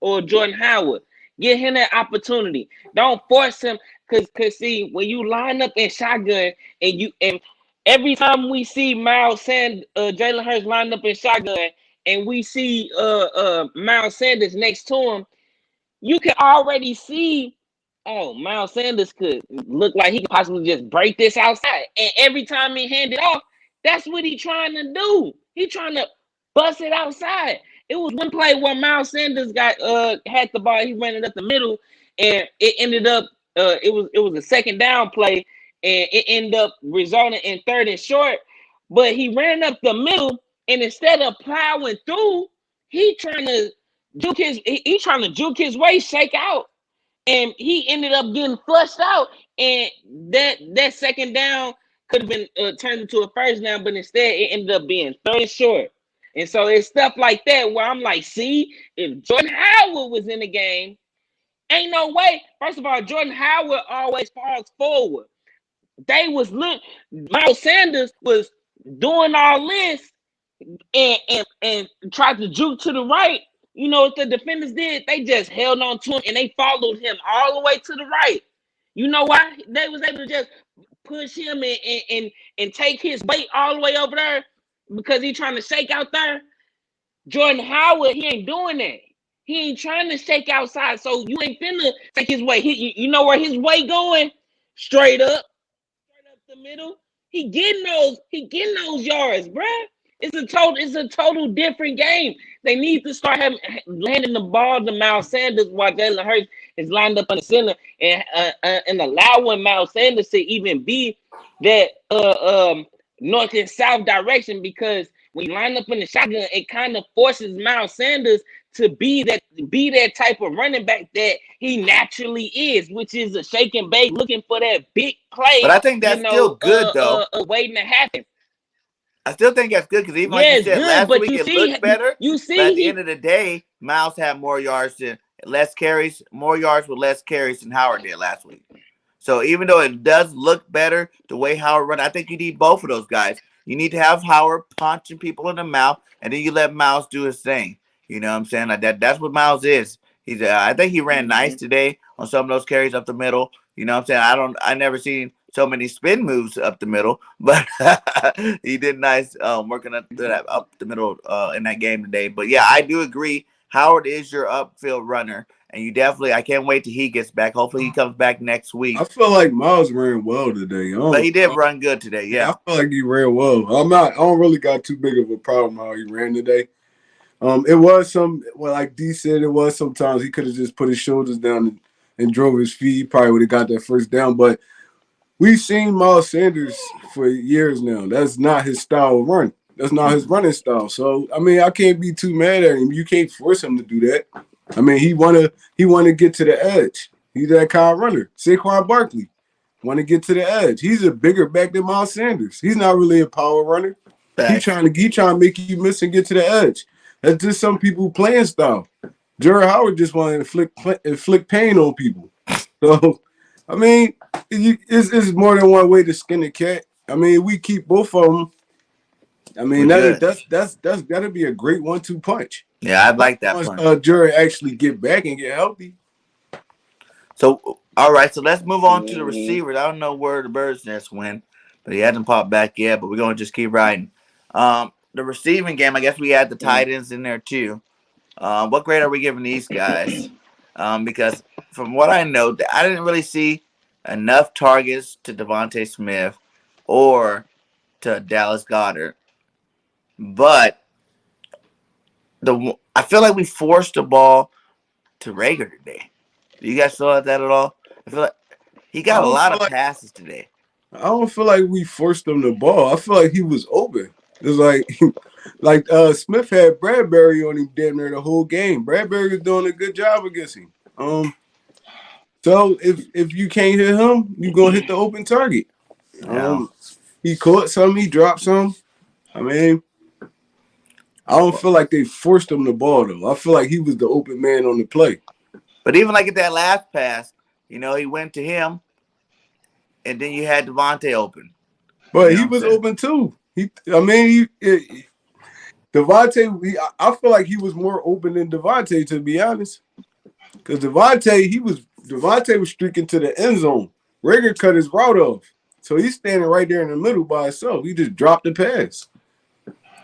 or Jordan Howard. Give him that opportunity. Don't force him, because see, when you line up in shotgun and every time we see Jalen Hurts lined up in shotgun, and we see Miles Sanders next to him, you can already see oh, Miles Sanders could look like he could possibly just break this outside. And every time he handed off, that's what he trying to do. He trying to bust it outside. It was one play where Miles Sanders got had the ball. He ran it up the middle, and it ended up it was a second down play, and it ended up resulting in 3rd and short. But he ran up the middle, and instead of plowing through, he trying to juke his way, shake out, and he ended up getting flushed out. And that second down could have been turned into a first down, but instead it ended up being 3rd and short. And so it's stuff like that where I'm like, see, if Jordan Howard was in the game, ain't no way. First of all, Jordan Howard always falls forward. Miles Sanders was doing all this and tried to juke to the right. You know what the defenders did? They just held on to him and they followed him all the way to the right. You know why? They was able to just push him and take his weight all the way over there because he trying to shake out there. Jordan Howard, he ain't doing that. He ain't trying to shake outside, so you ain't finna take his way. You know where his way going? Straight up the middle. He getting those yards, bruh. It's a total different game. They need to start landing the ball to Miles Sanders while Jalen Hurts is lined up in the center and allowing Miles Sanders to even be that north and south direction, because when you line up in the shotgun, it kind of forces Miles Sanders to be that type of running back that he naturally is, which is a shake and bake, looking for that big play. But I think that's still good, though. Waiting to happen. I still think that's good because even like you said last week, it looked better. You see, but at the end of the day, Miles had more yards with less carries than Howard did last week. So even though it does look better the way Howard run, I think you need both of those guys. You need to have Howard punching people in the mouth, and then you let Miles do his thing. You know what I'm saying? Like that's what Miles is. He's I think he ran nice today on some of those carries up the middle. You know what I'm saying? I never seen so many spin moves up the middle, but he did nice working up the middle in that game today. But yeah, I do agree. Howard is your upfield runner, and you definitely. I can't wait till he gets back. Hopefully, he comes back next week. I feel like Miles ran well today. But he did run good today. Yeah, I feel like he ran well. I don't really got too big of a problem how he ran today. It was like D said, it was sometimes he could have just put his shoulders down and drove his feet. He probably would have got that first down. But we've seen Miles Sanders for years now. That's not his style of run. That's not his running style. So I mean, I can't be too mad at him. You can't force him to do that. I mean, he wanna get to the edge. He's that kind of runner. Saquon Barkley want to get to the edge. He's a bigger back than Miles Sanders. He's not really a power runner. He's trying to make you miss and get to the edge. That's just some people playing style. Jared Howard just wanted to inflict pain on people. So, I mean, it's more than one way to skin a cat. I mean, we keep both of them. I mean, that's got to be a great 1-2 punch. Yeah, I'd like that punch. Jared actually get back and get healthy. So, all right, so let's move on to the receivers. I don't know where the Bird's Nest went, but he hasn't popped back yet, but we're going to just keep riding. The receiving game, I guess we had the tight ends in there too. What grade are we giving these guys? Because from what I know, I didn't really see enough targets to Devontae Smith or to Dallas Goedert. But I feel like we forced the ball to Rager today. Do you guys feel like that at all? I feel like he got a lot of passes today. I don't feel like we forced him the ball. I feel like he was open. It's like Smith had Bradbury on him damn near the whole game. Bradbury was doing a good job against him. So if you can't hit him, you're gonna hit the open target. He caught some, he dropped some. I mean, I don't feel like they forced him the ball though. I feel like he was the open man on the play. But even like at that last pass, he went to him, and then you had Devontae open. But he was open too. Devontae, I feel like he was more open than Devontae, to be honest. Because Devontae was streaking to the end zone. Rager cut his route off. So he's standing right there in the middle by himself. He just dropped the pass.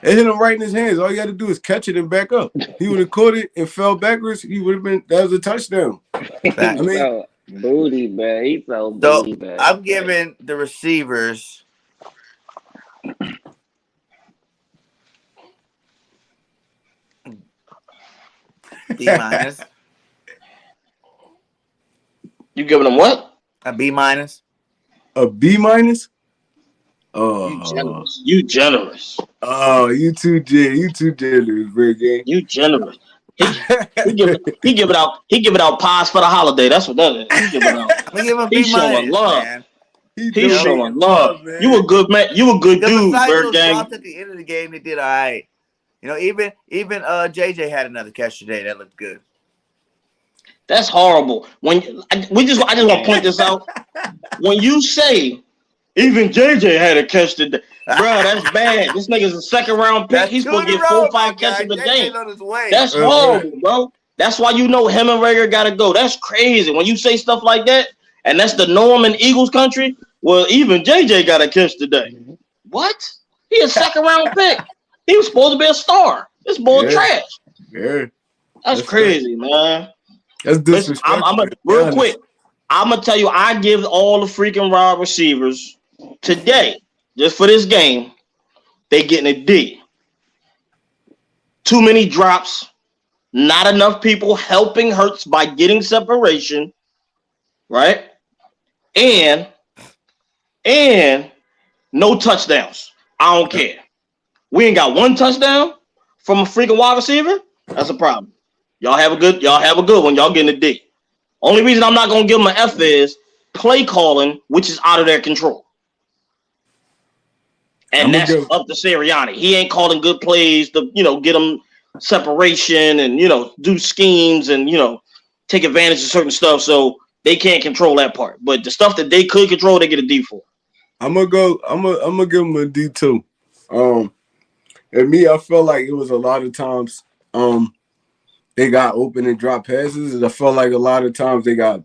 It hit him right in his hands. All you got to do is catch it and back up. He would have caught it and fell backwards. That was a touchdown. I mean, Booty bag. He's so So booty bag. I'm giving the receivers B minus. You giving them what? A B minus. A B minus? You generous. You generous. You too generous, BIRDGANG. You generous. He giving out pies for the holiday. That's what that is. He giving out. I'm gonna give him He's B showing minus, love. man. He's showing love. love, man. You a good man. You a good Because dude, besides those BIRDGANG. drops at the end of the game, they did all right. You know, even JJ had another catch today that looked good. That's horrible. I just want to point this out. When you say even JJ had a catch today, bro, that's bad. This nigga's a second round pick. That's He's two supposed to in a get row, 4 or 5 my guy. catches a JJ's game. on his way. That's horrible, bro. That's why you know him and Rager gotta go. That's crazy. When you say stuff like that, and that's the norm in Eagles country. Well, even JJ got a catch today. What? He a second round pick. He was supposed to be a star. This boy trash. Yeah. That's crazy, man. That's Listen, disrespectful. real quick. I'm gonna tell you, I give all the freaking wide receivers today, just for this game, they getting a D. Too many drops, not enough people helping Hurts by getting separation, right? And no touchdowns. I don't care. We ain't got one touchdown from a freaking wide receiver. That's a problem. Y'all have a good one. Y'all getting a D. Only reason I'm not gonna give them an F is play calling, which is out of their control. And that's up to Sirianni. He ain't calling good plays to, get them separation and, do schemes and, take advantage of certain stuff. So they can't control that part. But the stuff that they could control, they get a D for. I'm gonna give them a D too. And me, I felt like it was a lot of times they got open and dropped passes. And I felt like a lot of times they got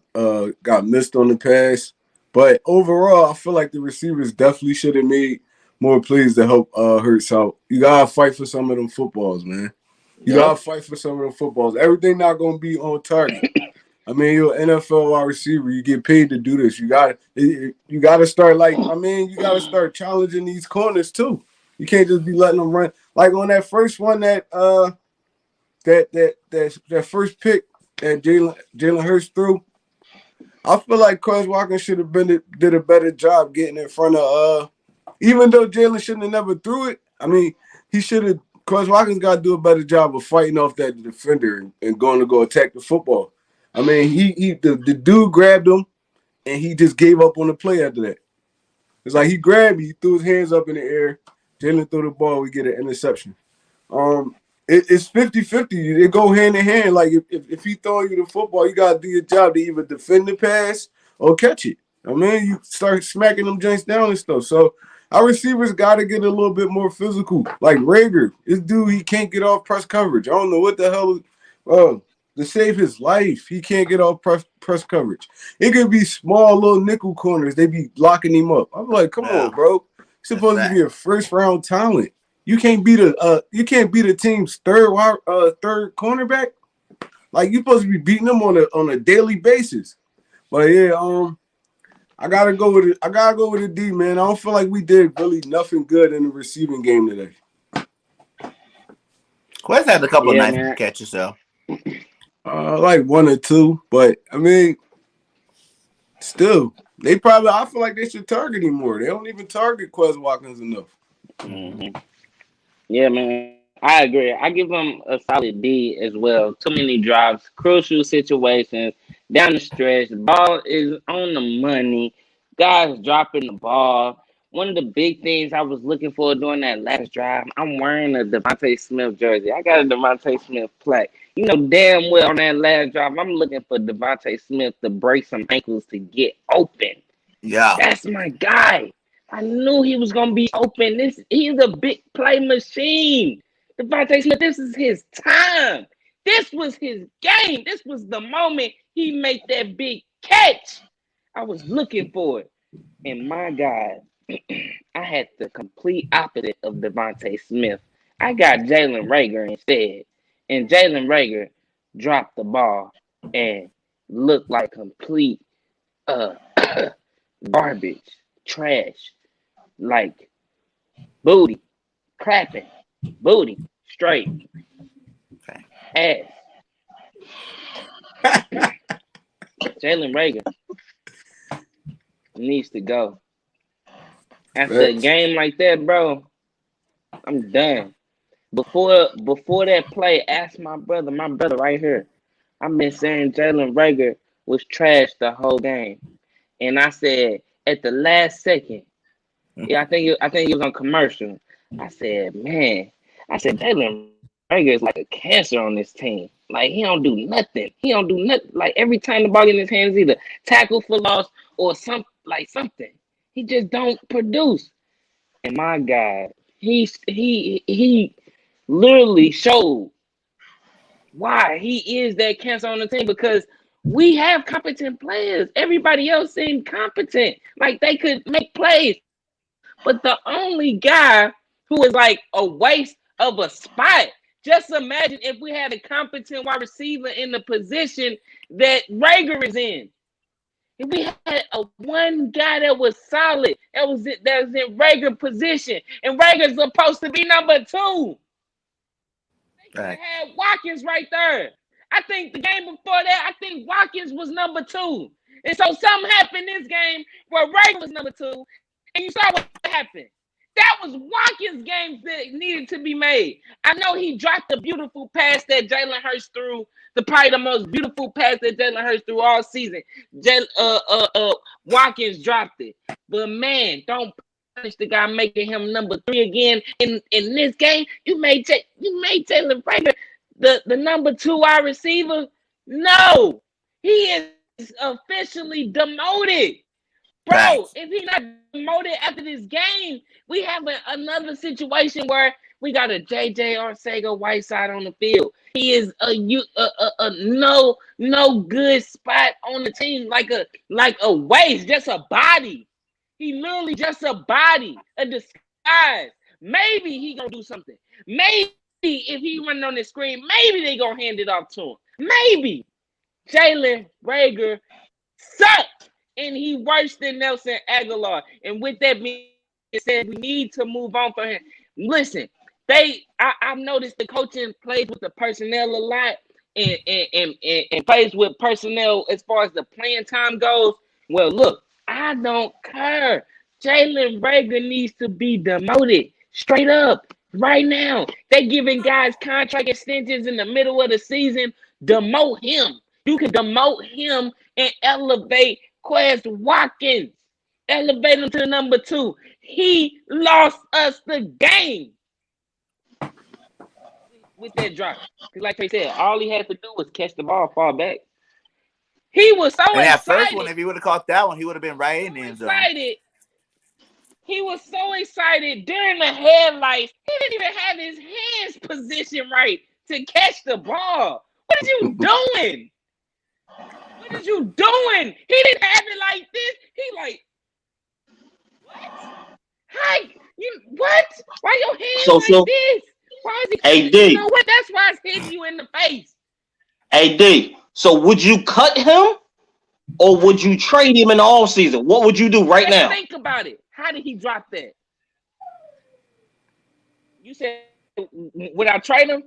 missed on the pass. But overall, I feel like the receivers definitely should have made more plays to help Hurts out. You gotta fight for some of them footballs, man. You gotta fight for some of them footballs. Everything not gonna be on target. I mean, you're an NFL wide receiver. You get paid to do this. You gotta start you gotta start challenging these corners too. You can't just be letting them run. Like on that first one that first pick that Jalen Hurts threw. I feel like Quez Watkins should have did a better job getting in front of even though Jalen shouldn't have never threw it. I mean, he should have. Quez Watkins got to do a better job of fighting off that defender and going to go attack the football. I mean, the dude grabbed him and he just gave up on the play after that. It's like he grabbed me, he threw his hands up in the air. Jalen threw the ball, we get an interception. It's 50-50. It go hand in hand. Like if he throwing you the football, you gotta do your job to either defend the pass or catch it. I mean, you start smacking them joints down and stuff. So our receivers gotta get a little bit more physical. Like Rager, this dude, he can't get off press coverage. I don't know what the hell. To save his life, he can't get off press coverage. It could be small little nickel corners. They be locking him up. I'm like, come on, bro. You're supposed to be a first round talent. You can't be the team's third cornerback. Like you're supposed to be beating them on a daily basis. But yeah, I gotta go with it. I gotta go with a D, man. I don't feel like we did really nothing good in the receiving game today. Quez had a couple of nice catches though. Like one or two, but I mean, still, I feel like they should target him more. They don't even target Quez Watkins enough. Mm-hmm. Yeah, man, I agree. I give them a solid D as well. Too many drops, crucial situations down the stretch. The ball is on the money. Guys dropping the ball. One of the big things I was looking for during that last drive, I'm wearing a Devontae Smith jersey. I got a Devontae Smith plaque. You know damn well on that last drive, I'm looking for Devontae Smith to break some ankles to get open. Yeah. That's my guy. I knew he was going to be open. He's a big play machine. Devontae Smith, this is his time. This was his game. This was the moment he made that big catch. I was looking for it. And my God, I had the complete opposite of Devontae Smith. I got Jalen Rager instead. And Jalen Rager dropped the ball and looked like complete uh garbage, trash, like booty, clapping, booty, straight, Okay. ass. Jalen Rager needs to go. After a Facts. game like that, bro, I'm done. Before that play, ask my brother right here. I've been saying Jalen Rager was trash the whole game. And I said at the last second, yeah, I think it was on commercial. I said, man, I said Jalen Rager is like a cancer on this team. Like he don't do nothing. He don't do nothing. Like every time the ball in his hands, either tackle for loss or something. He just don't produce. And my God, he literally showed why he is that cancer on the team because we have competent players. Everybody else seemed competent. Like they could make plays. But the only guy who is like a waste of a spot. Just imagine if we had a competent wide receiver in the position that Rager is in. If we had one guy that was solid, that was in Rager position, and Rager's supposed to be number 2. They could have had Watkins right there. I think the game before that, I think Watkins was number 2. And so something happened this game where Rager was number 2, and you saw what happened. That was Watkins' game that needed to be made. I know he dropped the beautiful pass that Jalen Hurts threw, probably the most beautiful pass that Jalen Hurts threw all season. Watkins dropped it. But man, don't punish the guy making him number 3 again. In this game, you made Jalen Rager the number 2 wide receiver. No, he is officially demoted. Bro, if he's not demoted after this game, we have another situation where we got a JJ Arcega-Whiteside on the field. He is a no good spot on the team, like a waste, just a body. He literally just a body, a disguise. Maybe he gonna do something. Maybe if he running on the screen, maybe they gonna hand it off to him. Maybe. Jalen Rager sucked. And he worse than Nelson Aguilar. And with that being said, we need to move on for him. Listen, I've noticed the coaching plays with the personnel a lot and plays with personnel as far as the playing time goes. Well, look, I don't care. Jalen Rager needs to be demoted straight up right now. They giving guys contract extensions in the middle of the season. Demote him. You can demote him and elevate Quez Watkins. Elevate him to the number 2. He lost us the game with that drop. Like they said, all he had to do was catch the ball, fall back. He was so excited. That first one, if he would have caught that one, he would have been right in the end zone. He was so excited during the headlights. He didn't even have his hands positioned right to catch the ball. What are you doing? What are you doing? He didn't have it like this. He like, what? Hi, what? Why your hands like this? Why is he? AD. You know what? That's why it's hitting you in the face. AD. So would you cut him or would you trade him in the offseason? What would you do right now? Think about it. How did he drop that? You said, would I trade him?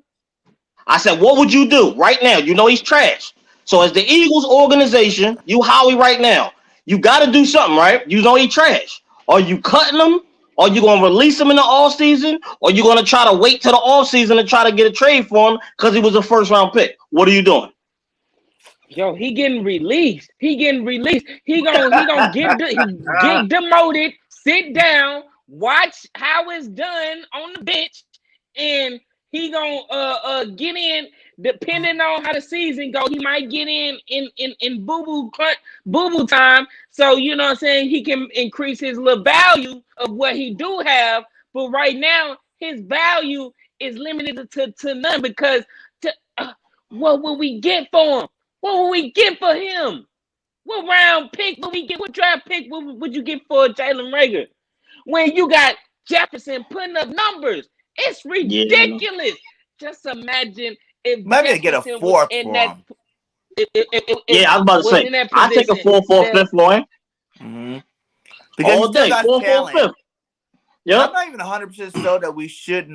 I said, what would you do right now? You know he's trash. So as the Eagles organization, you Howie right now, you got to do something, right? You know he trash. Are you cutting him? Are you going to release him in the offseason? Or are you going to try to wait till the offseason and try to get a trade for him because he was a first-round pick? What are you doing? Yo, he getting released. He gonna get demoted, sit down, watch how it's done on the bench, and he gonna get in. Depending on how the season go, he might get in boo-boo time. So you know what I'm saying, he can increase his little value of what he do have. But right now, his value is limited to none because what will we get for him? What will we get for him? What round pick will we get? What draft pick would you get for Jalen Rager? When you got Jefferson putting up numbers, it's ridiculous. Just imagine if maybe they get a 4th for him. Yeah, I was about to was say. in that I take a position, 4-4 fifth lawyer Because he all still day. got 4-4 talent. fifth. And I'm Yep. not even 100% so that we should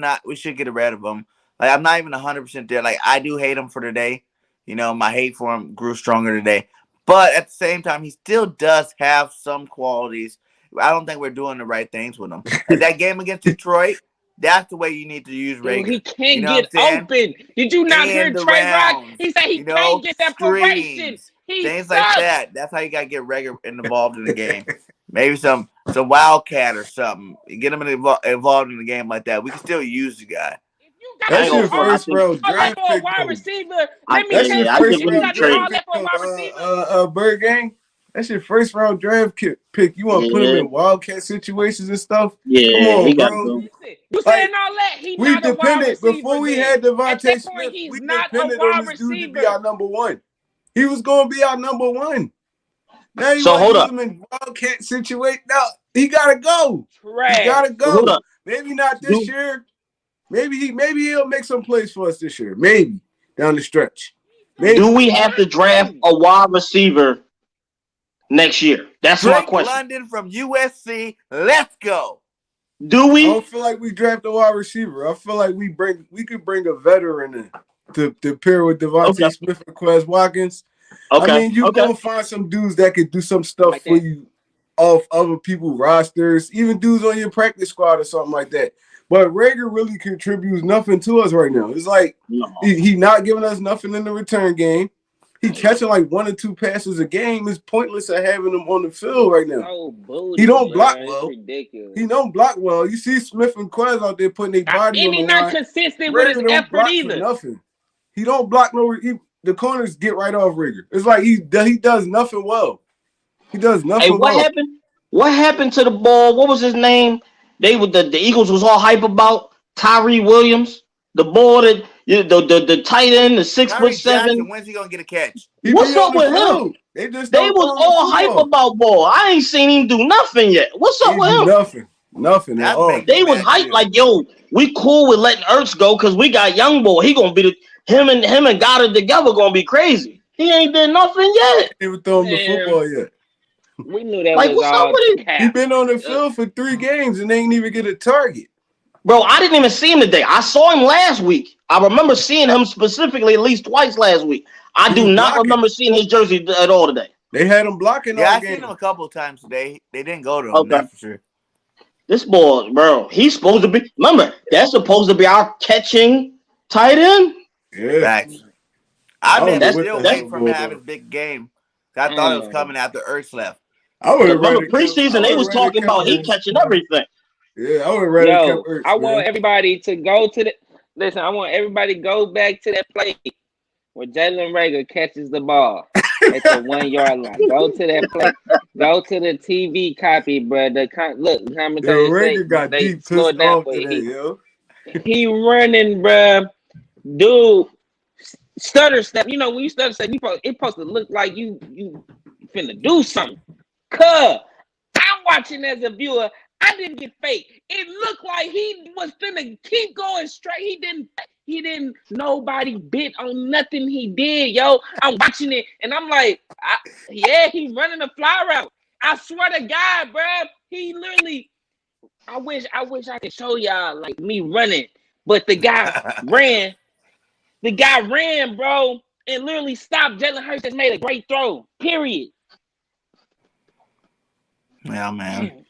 get rid of him. Like, I'm not even 100% there. Like, I do hate him for today. You know, my hate for him grew stronger today. But at the same time, he still does have some qualities. I don't think we're doing the right things with him. Like that game against Detroit, that's the way you need to use dude, Rager. he can't You know get what I'm saying? open. Did you not hear In the Trey Rock? rounds, He said he you can't know, get separation. screens, He things like sucks. that. That's how you gotta get Rager involved in the game. Maybe some wildcat or something. Get him involved in the game like that. We can still use the guy. If you got That's to your do all first that round for draft a pick, wide though. receiver, I let me That's tell your you I something. first give If you him round got to do trade. all draft that pick, for a wide receiver, BIRDGANG. That's your first round draft pick. You want to put him Yeah, in wildcat situations and stuff? Come yeah, he on, got to bro. go. listen, you saying Like, all that, he we not a wide depended receiver before we then. had At Devontae that point, Smith. he's We not a depended on wide this dude to be our receiver. number one. He was going to be our number one. Now you So want to hold use up. him in wildcat situation? No, he gotta go. He Trash. gotta Hold go. up. Maybe not this Do year. Maybe he'll make some plays for us this year. Maybe down the stretch. do Maybe. we have to draft a wide receiver next year? That's my Drake question. London from USC. Let's go. Do I we? don't feel like we draft a wide receiver. I feel like we could bring a veteran in to pair with Okay. Devontae Smith and Quez Watkins. I Okay. mean, you Okay. gonna find some dudes that could do some stuff Like for that. you off other people's rosters, even dudes on your practice squad or something like that. But Rager really contributes nothing to us right now. It's like No. he not giving us nothing in the return game. He catching like 1 or 2 passes a game. It's pointless of having him on the field right now. So booty, He don't block bro. well. It's ridiculous. He don't block well. You see Smith and Quez out there putting their body And on he the not line. consistent with his Rager don't effort block for either. nothing. He don't block the corners get right off Rager. It's like he does nothing well. He does Hey, nothing what well. happened? What happened to the ball? What was his name? They were the Eagles was all hype about Tyree Williams, the ball that the tight end, the Kyrie 6'7". Jackson, when's he gonna get a catch? He What's be up on the with him? field. They just They don't was throw him the all hype football. about ball. I ain't seen him do nothing yet. What's up He with do him? nothing at That all. makes me They was mad hyped too. like, yo, we cool with letting Ertz go because we got young boy. He gonna be him and Goddard together gonna be crazy. He ain't did nothing yet. They even throw him the Man. football yet. We knew that Like, was what's up all with him? cap. He been on the field for 3 games and they ain't even get a target. Bro, I didn't even see him today. I saw him last week. I remember seeing him specifically at least twice last week. I He do was not blocking. remember seeing his jersey at all today. They had him blocking Yeah, all I seen game. him a couple of times today. They didn't go to him, Okay. that's for sure. This boy, bro, he's supposed to be. Remember, that's supposed to be our catching tight end. Yeah. Facts. I I've don't been know what still the waiting hell for him to going have on. his big game. I thought it was coming after Ertz left. I would have Remember rather kept, preseason, they was talking about he catching everything. Yeah, I would have rather Yo, kept Ertz, I man. want everybody to go to the listen. I want everybody to go back to that play where Jalen Rager catches the ball at the 1 yard line. Go to that play. Go to the TV copy, bro. The Yo, commentators say Rager got they deep slow pissed it down off for today, you. yo. He running, bro. Dude, stutter step. You know when you stutter step, it's supposed to look like you finna do something. Cuz I'm watching as a viewer. I didn't get fake. It looked like he was finna keep going straight. He didn't. Nobody bit on nothing he did, yo. I'm watching it and I'm like, yeah, he's running a fly route. I swear to God, bro. He literally. I wish I could show y'all like me running, but the guy ran. The guy ran, bro, and literally stopped. Jalen Hurts just made a great throw. Period. Yeah, man.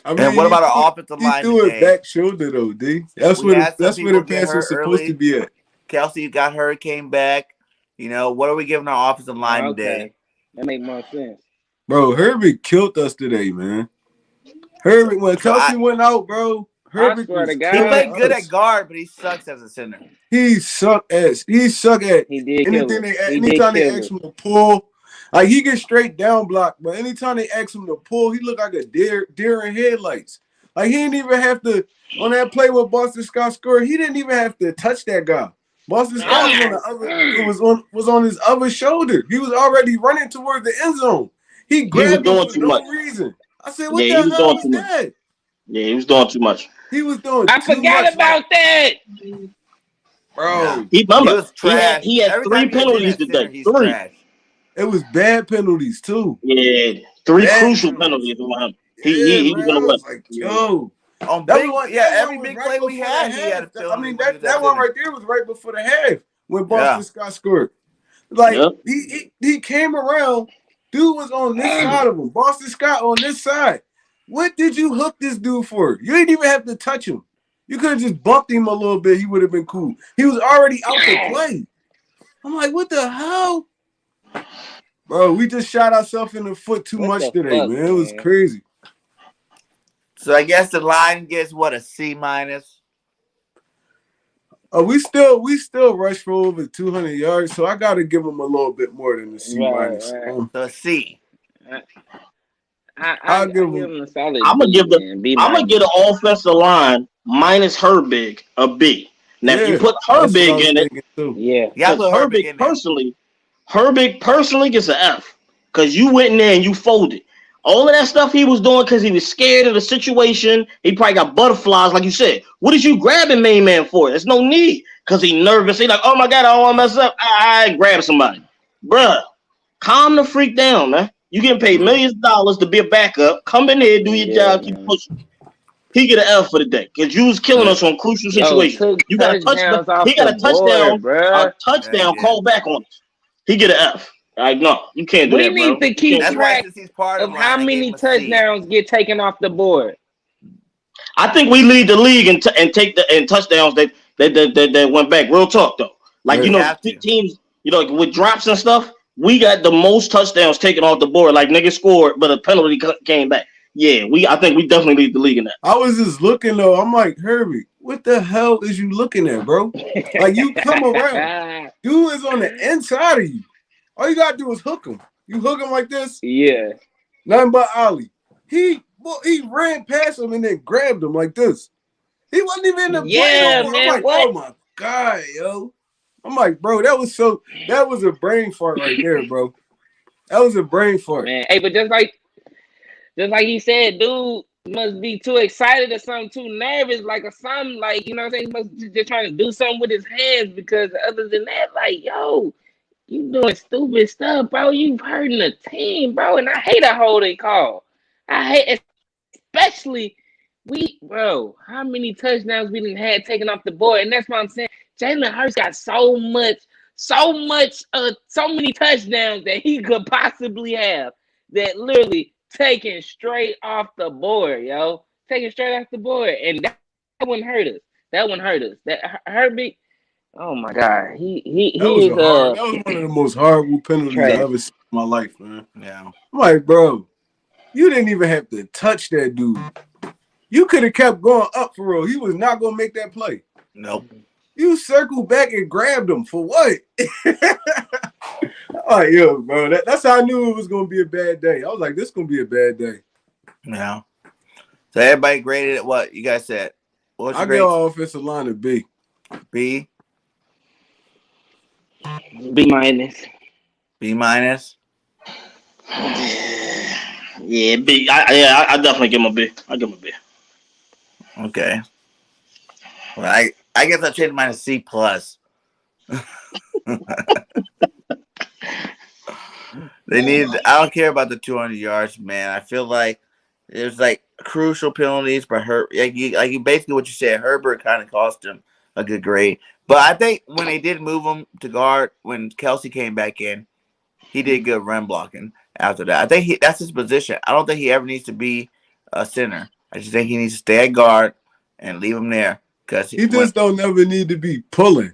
I mean, And what about our offensive he line threw it today? back shoulder though, D. That's We had some where people the get pass hurt was supposed early. to be at. Kelsey got hurt, came back. You know, what are we giving our offensive line today? Okay, that make more sense. Bro, Herbert killed us today, man. Herbert, when Kelsey went out, bro, Herbert swear to was God. He killing played good us. at guard, but he sucks as a center. He suck at He did kill anything us. anytime they ask him to pull. Like he gets straight down block, but anytime they ask him to pull, he look like a deer in headlights. Like he didn't even have to on that play with Boston Scott scored. He didn't even have to touch that guy. Boston Scott was on the other was on his other shoulder. He was already running toward the end zone. He grabbed him for no reason. I said, "What the hell was that?" Yeah, he was doing too much. He was doing I too forgot much. about that. bro. He remember was trash. he had Every 3 time he gets in penalties at center, today. he's 3. trash. It was bad penalties too. Yeah, 3 Bad crucial penalties. penalties on him. Yeah, He was man. in I the way. was like, Yeah. yo. On That was big, one. yeah, That every one was big right play we before had, the he had half. a I penalty mean, when he was at that one center. right there was right before the half when Yeah. Boston Scott scored. Like Yep. he came around. Dude was on this side of him. Boston Scott on this side. What did you hook this dude for? You didn't even have to touch him. You could have just bumped him a little bit. He would have been cool. He was already out the play. I'm like, what the hell? Bro, we just shot ourselves in the foot too What much the today, fuck, man. It was man? crazy. So I guess the line gets what, a C minus. We still rush for over 200 yards, so I got to give him a little bit more than the C minus. So a C. I'll I give give him. him a solid I'm gonna B, give the man. B I'm gonna minus. get an offensive line minus Herbig a B. Now if you Yeah, put that's what I Herbig was in it, thinking too. Yeah. Yeah, I because put Herbig in there. Herbig personally gets an F. Because you went in there and you folded. All of that stuff he was doing because he was scared of the situation. He probably got butterflies, like you said. What did you grabbing main man for? There's no need. Because he nervous. He like, oh my God, I don't want to mess up. I grab somebody. Bruh, calm the freak down, man. You getting paid millions of dollars to be a backup. Come in here, do your job, keep Man. pushing. He get an F for the day. Because you was killing us on crucial Yo, situations. took You got a touchdown. touchdowns off He got the a board, bruh. Yeah, call back on us. He get an F. Like, no, you can't do We that, bro. need to You keep can't That's do why that. track since he's part of of the how line, I gave many him a C. touchdowns get taken off the board. I think we lead the league and take the touchdowns that went back. Real talk though, like Yeah. We have to. teams, like with drops and stuff, we got the most touchdowns taken off the board. Like niggas scored, but a penalty came back. Yeah, I think we definitely lead the league in that. I was just looking though. I'm like, Herbie, what the hell is you looking at, bro? Like you come around, dude is on the inside of you. All you gotta do is hook him. You hook him like this, Yeah. nothing but Ollie. He ran past him and then grabbed him like this. He wasn't even in the play no Yeah, more. I'm man. like, What? oh my God, yo. I'm like, bro, that was a brain fart right there, bro. That was a brain fart. Man, hey, but just like he said, dude must be too excited or something, too nervous, like or something, like, you know what I'm saying? He must be just trying to do something with his hands, because other than that, like, yo, you doing stupid stuff, bro. You hurting the team, bro. And I hate a holding call. I hate, especially how many touchdowns we done had taken off the board? And that's what I'm saying. Jalen Hurts got so many touchdowns that he could possibly have, that literally taken straight off the board, yo. Taken straight off the board. And that wouldn't hurt us. That Herbie, oh my God. He That was is that was one of the most horrible penalties I ever seen in my life, man. Yeah. I'm like, bro, you didn't even have to touch that dude. You could have kept going up for real. He was not gonna make that play. Nope. You circled back and grabbed him for what? I'm like, yo, bro, that's how I knew it was gonna be a bad day. I was like, this is gonna be a bad day. Yeah. So everybody graded it. What you guys said? What's I your give grade? our offensive line a B. B. B minus. B minus. Yeah, B. I definitely give him a B. I give him a B. Okay. Well, I guess I'll change mine to C plus. They need. I don't care about the 200 yards, man. I feel like there's like crucial penalties, but like basically what you said, Herbert kind of cost him a good grade. But I think when they did move him to guard, when Kelsey came back in, he did good run blocking after that. I think that's his position. I don't think he ever needs to be a center. I just think he needs to stay at guard and leave him there, because He just don't never need to be pulling.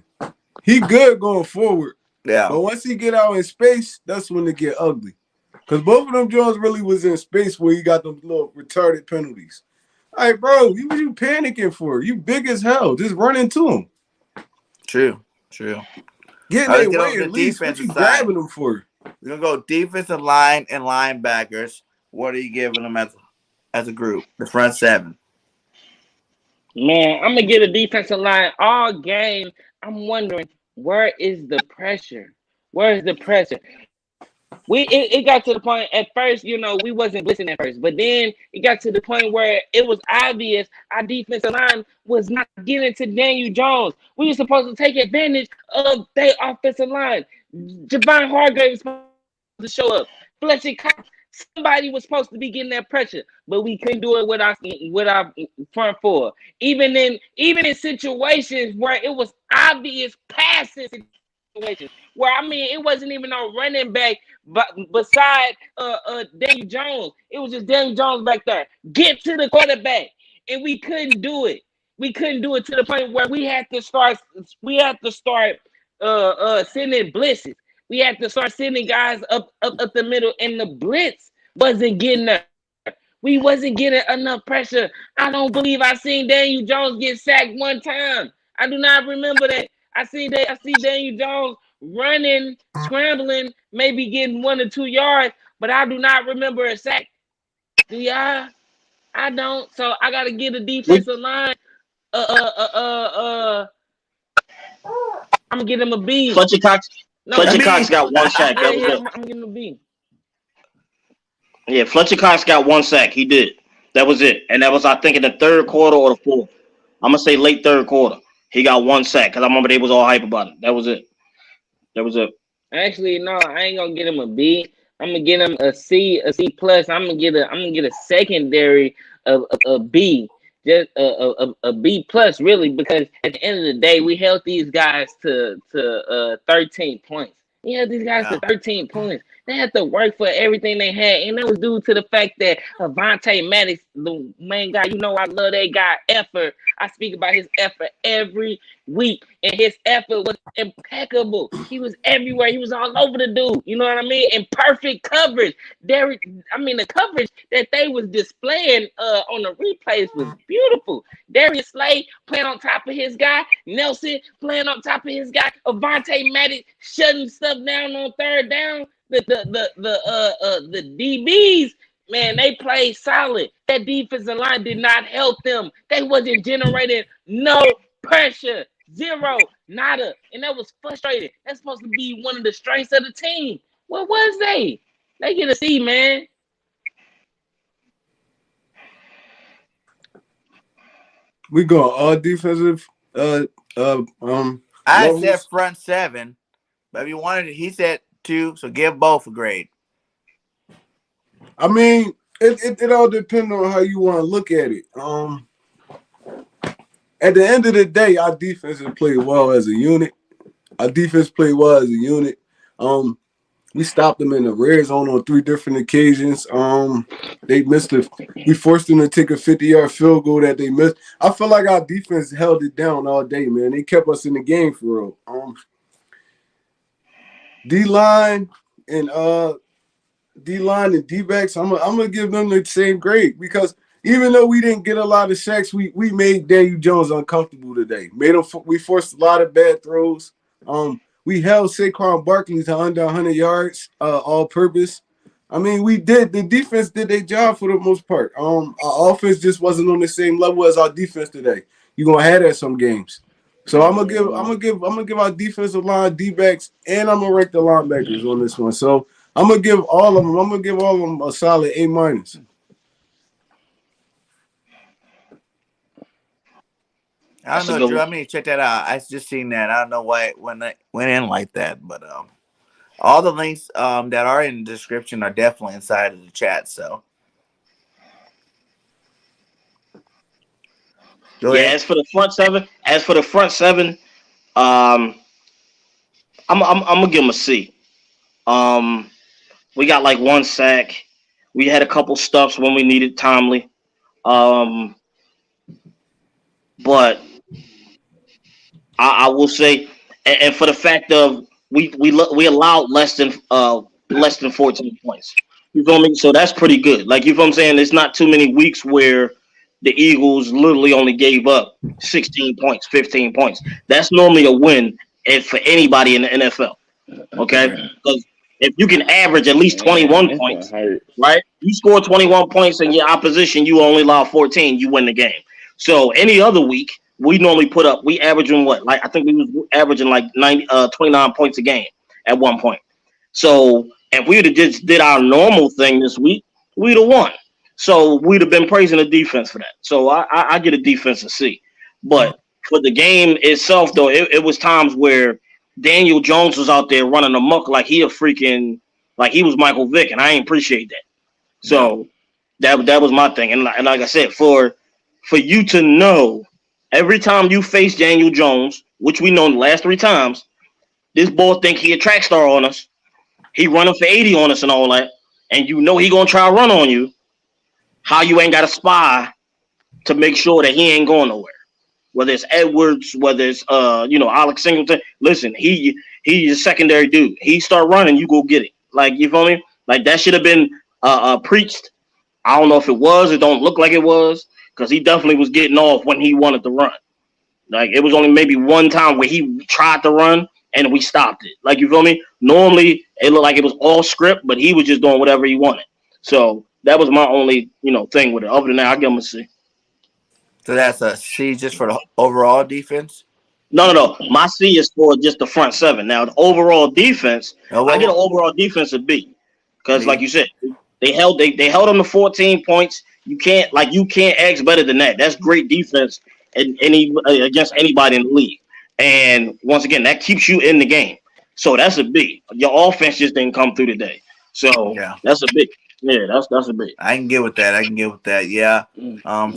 He good going forward. Yeah. But once he get out in space, that's when it get ugly. Because both of them Jones really was in space where he got them little retarded penalties. All right, bro, what you panicking for? You big as hell. Just run into him. True. Get in their way at least. What you grabbing them for? We're going to go defensive line and linebackers. What are you giving them as a group? The front seven. Man, I'm going to get a defensive line all game. I'm wondering, where is the pressure? Where is the pressure? It got to the point at first, we wasn't blitzing at first, but then it got to the point where it was obvious our defensive line was not getting to Daniel Jones. We were supposed to take advantage of their offensive line. Javon Hargrave was supposed to show up. Fletcher Cox, somebody was supposed to be getting that pressure, but we couldn't do it with our front four. Even in situations where it was obvious passing situations, where it wasn't even no running back, but beside Daniel Jones, it was just Daniel Jones back there. Get to the quarterback, and we couldn't do it. We couldn't do it to the point where we had to start. Sending blitzes. We had to start sending guys up the middle, and the blitz wasn't getting there. We wasn't getting enough pressure. I don't believe I seen Daniel Jones get sacked one time. I do not remember that. I see Daniel Jones running, scrambling, maybe getting 1 or 2 yards, but I do not remember a sack. Do y'all? I don't. So I gotta get a defensive line. I'm gonna get him a B. Fletcher Cox. No, Fletcher Cox got 1 sack. That was it. I'm giving him a B. Yeah, Fletcher Cox got 1 sack. He did. That was it. And that was, I think, in the third quarter or the fourth. I'm going to say late third quarter. He got 1 sack because I remember they was all hype about it. That was it. Actually, no, I ain't gonna get him a B. I'm gonna get him a C plus. I'm gonna get a secondary of a B, just a B plus, really, because at the end of the day, we held these guys to 13 points. We held these guys to 13 points. They had to work for everything they had, and that was due to the fact that Avonte Maddox, the main guy, I love that guy effort. I speak about his effort every week, and his effort was impeccable. He was everywhere. He was all over the dude. You know what I mean? In perfect coverage. The coverage that they was displaying on the replays was beautiful. Darius Slay playing on top of his guy. Nelson playing on top of his guy. Avonte Maddox shutting stuff down on third down. The DBs, man, they played solid. That defensive line did not help them. They wasn't generating no pressure, zero, nada, and that was frustrating. That's supposed to be one of the strengths of the team. What was they? They get a C, man. We going all defensive. I levels? said front 7, but if you wanted it, he said 2, so give both a grade. I mean, it all depends on how you want to look at it. At the end of the day, our defense has played well as a unit. We stopped them in the red zone on 3 different occasions. They missed we forced them to take a 50-yard field goal that they missed. I feel like our defense held it down all day, man. They kept us in the game for real. D-line and D-backs, I'm gonna give them the same grade because even though we didn't get a lot of sacks, we made Daniel Jones uncomfortable today. We forced a lot of bad throws. We held Saquon Barkley to under 100 yards, all purpose. I mean, we did. The defense did their job for the most part. Our offense just wasn't on the same level as our defense today. You're gonna have that some games. So I'm gonna give our defensive line, D-backs, and I'm gonna rank the linebackers on this one. So I'm gonna give all of them a solid A minus. I don't know, Drew. I mean, check that out. I just seen that. I don't know why it went in like that, but all the links that are in the description are definitely inside of the chat. So, as for the front seven, I'm gonna give them a C. We got like 1 sack. We had a couple stuffs when we needed timely. But I will say, and for the fact of we allowed less than 14 points. You feel me? So that's pretty good. Like, you feel what I'm saying? It's not too many weeks where the Eagles literally only gave up 16 points, 15 points. That's normally a win for anybody in the NFL. Okay? Because if you can average at least 21 points, right? You score 21 points in your opposition, you only allow 14, you win the game. So any other week, we normally we averaging what? Like, I think we was averaging like 29 points a game at one point. So If we would have just did our normal thing this week, we'd have won. So we'd have been praising the defense for that. So I get a defense a C. But for the game itself, though, it was times where Daniel Jones was out there running amok like he was Michael Vick, and I ain't appreciate that. So that was my thing. And like I said, for you to know every time you face Daniel Jones, which we know the last 3 times, this boy think he a track star on us. He running for 80 on us and all that, and you know he gonna try to run on you. How you ain't got a spy to make sure that he ain't going nowhere? Whether it's Edwards, whether it's Alex Singleton. Listen, he's a secondary dude. He start running, you go get it. Like, you feel me? Like, that should have been preached. I don't know if it was. It don't look like it was, because he definitely was getting off when he wanted to run. Like, it was only maybe one time where he tried to run and we stopped it. Like, you feel me? Normally, it looked like it was all script, but he was just doing whatever he wanted. So that was my only, thing with it. Other than that, I'll give him a C. So that's a C just for the overall defense? No. My C is for just the front 7. Now, the overall defense, I get an overall defense a B. Because, like you said, they held them to 14 points. You can't ask better than that. That's great defense against anybody in the league. And once again, that keeps you in the game. So that's a B. Your offense just didn't come through today. So that's a B. Yeah, that's a B. I can get with that. Yeah.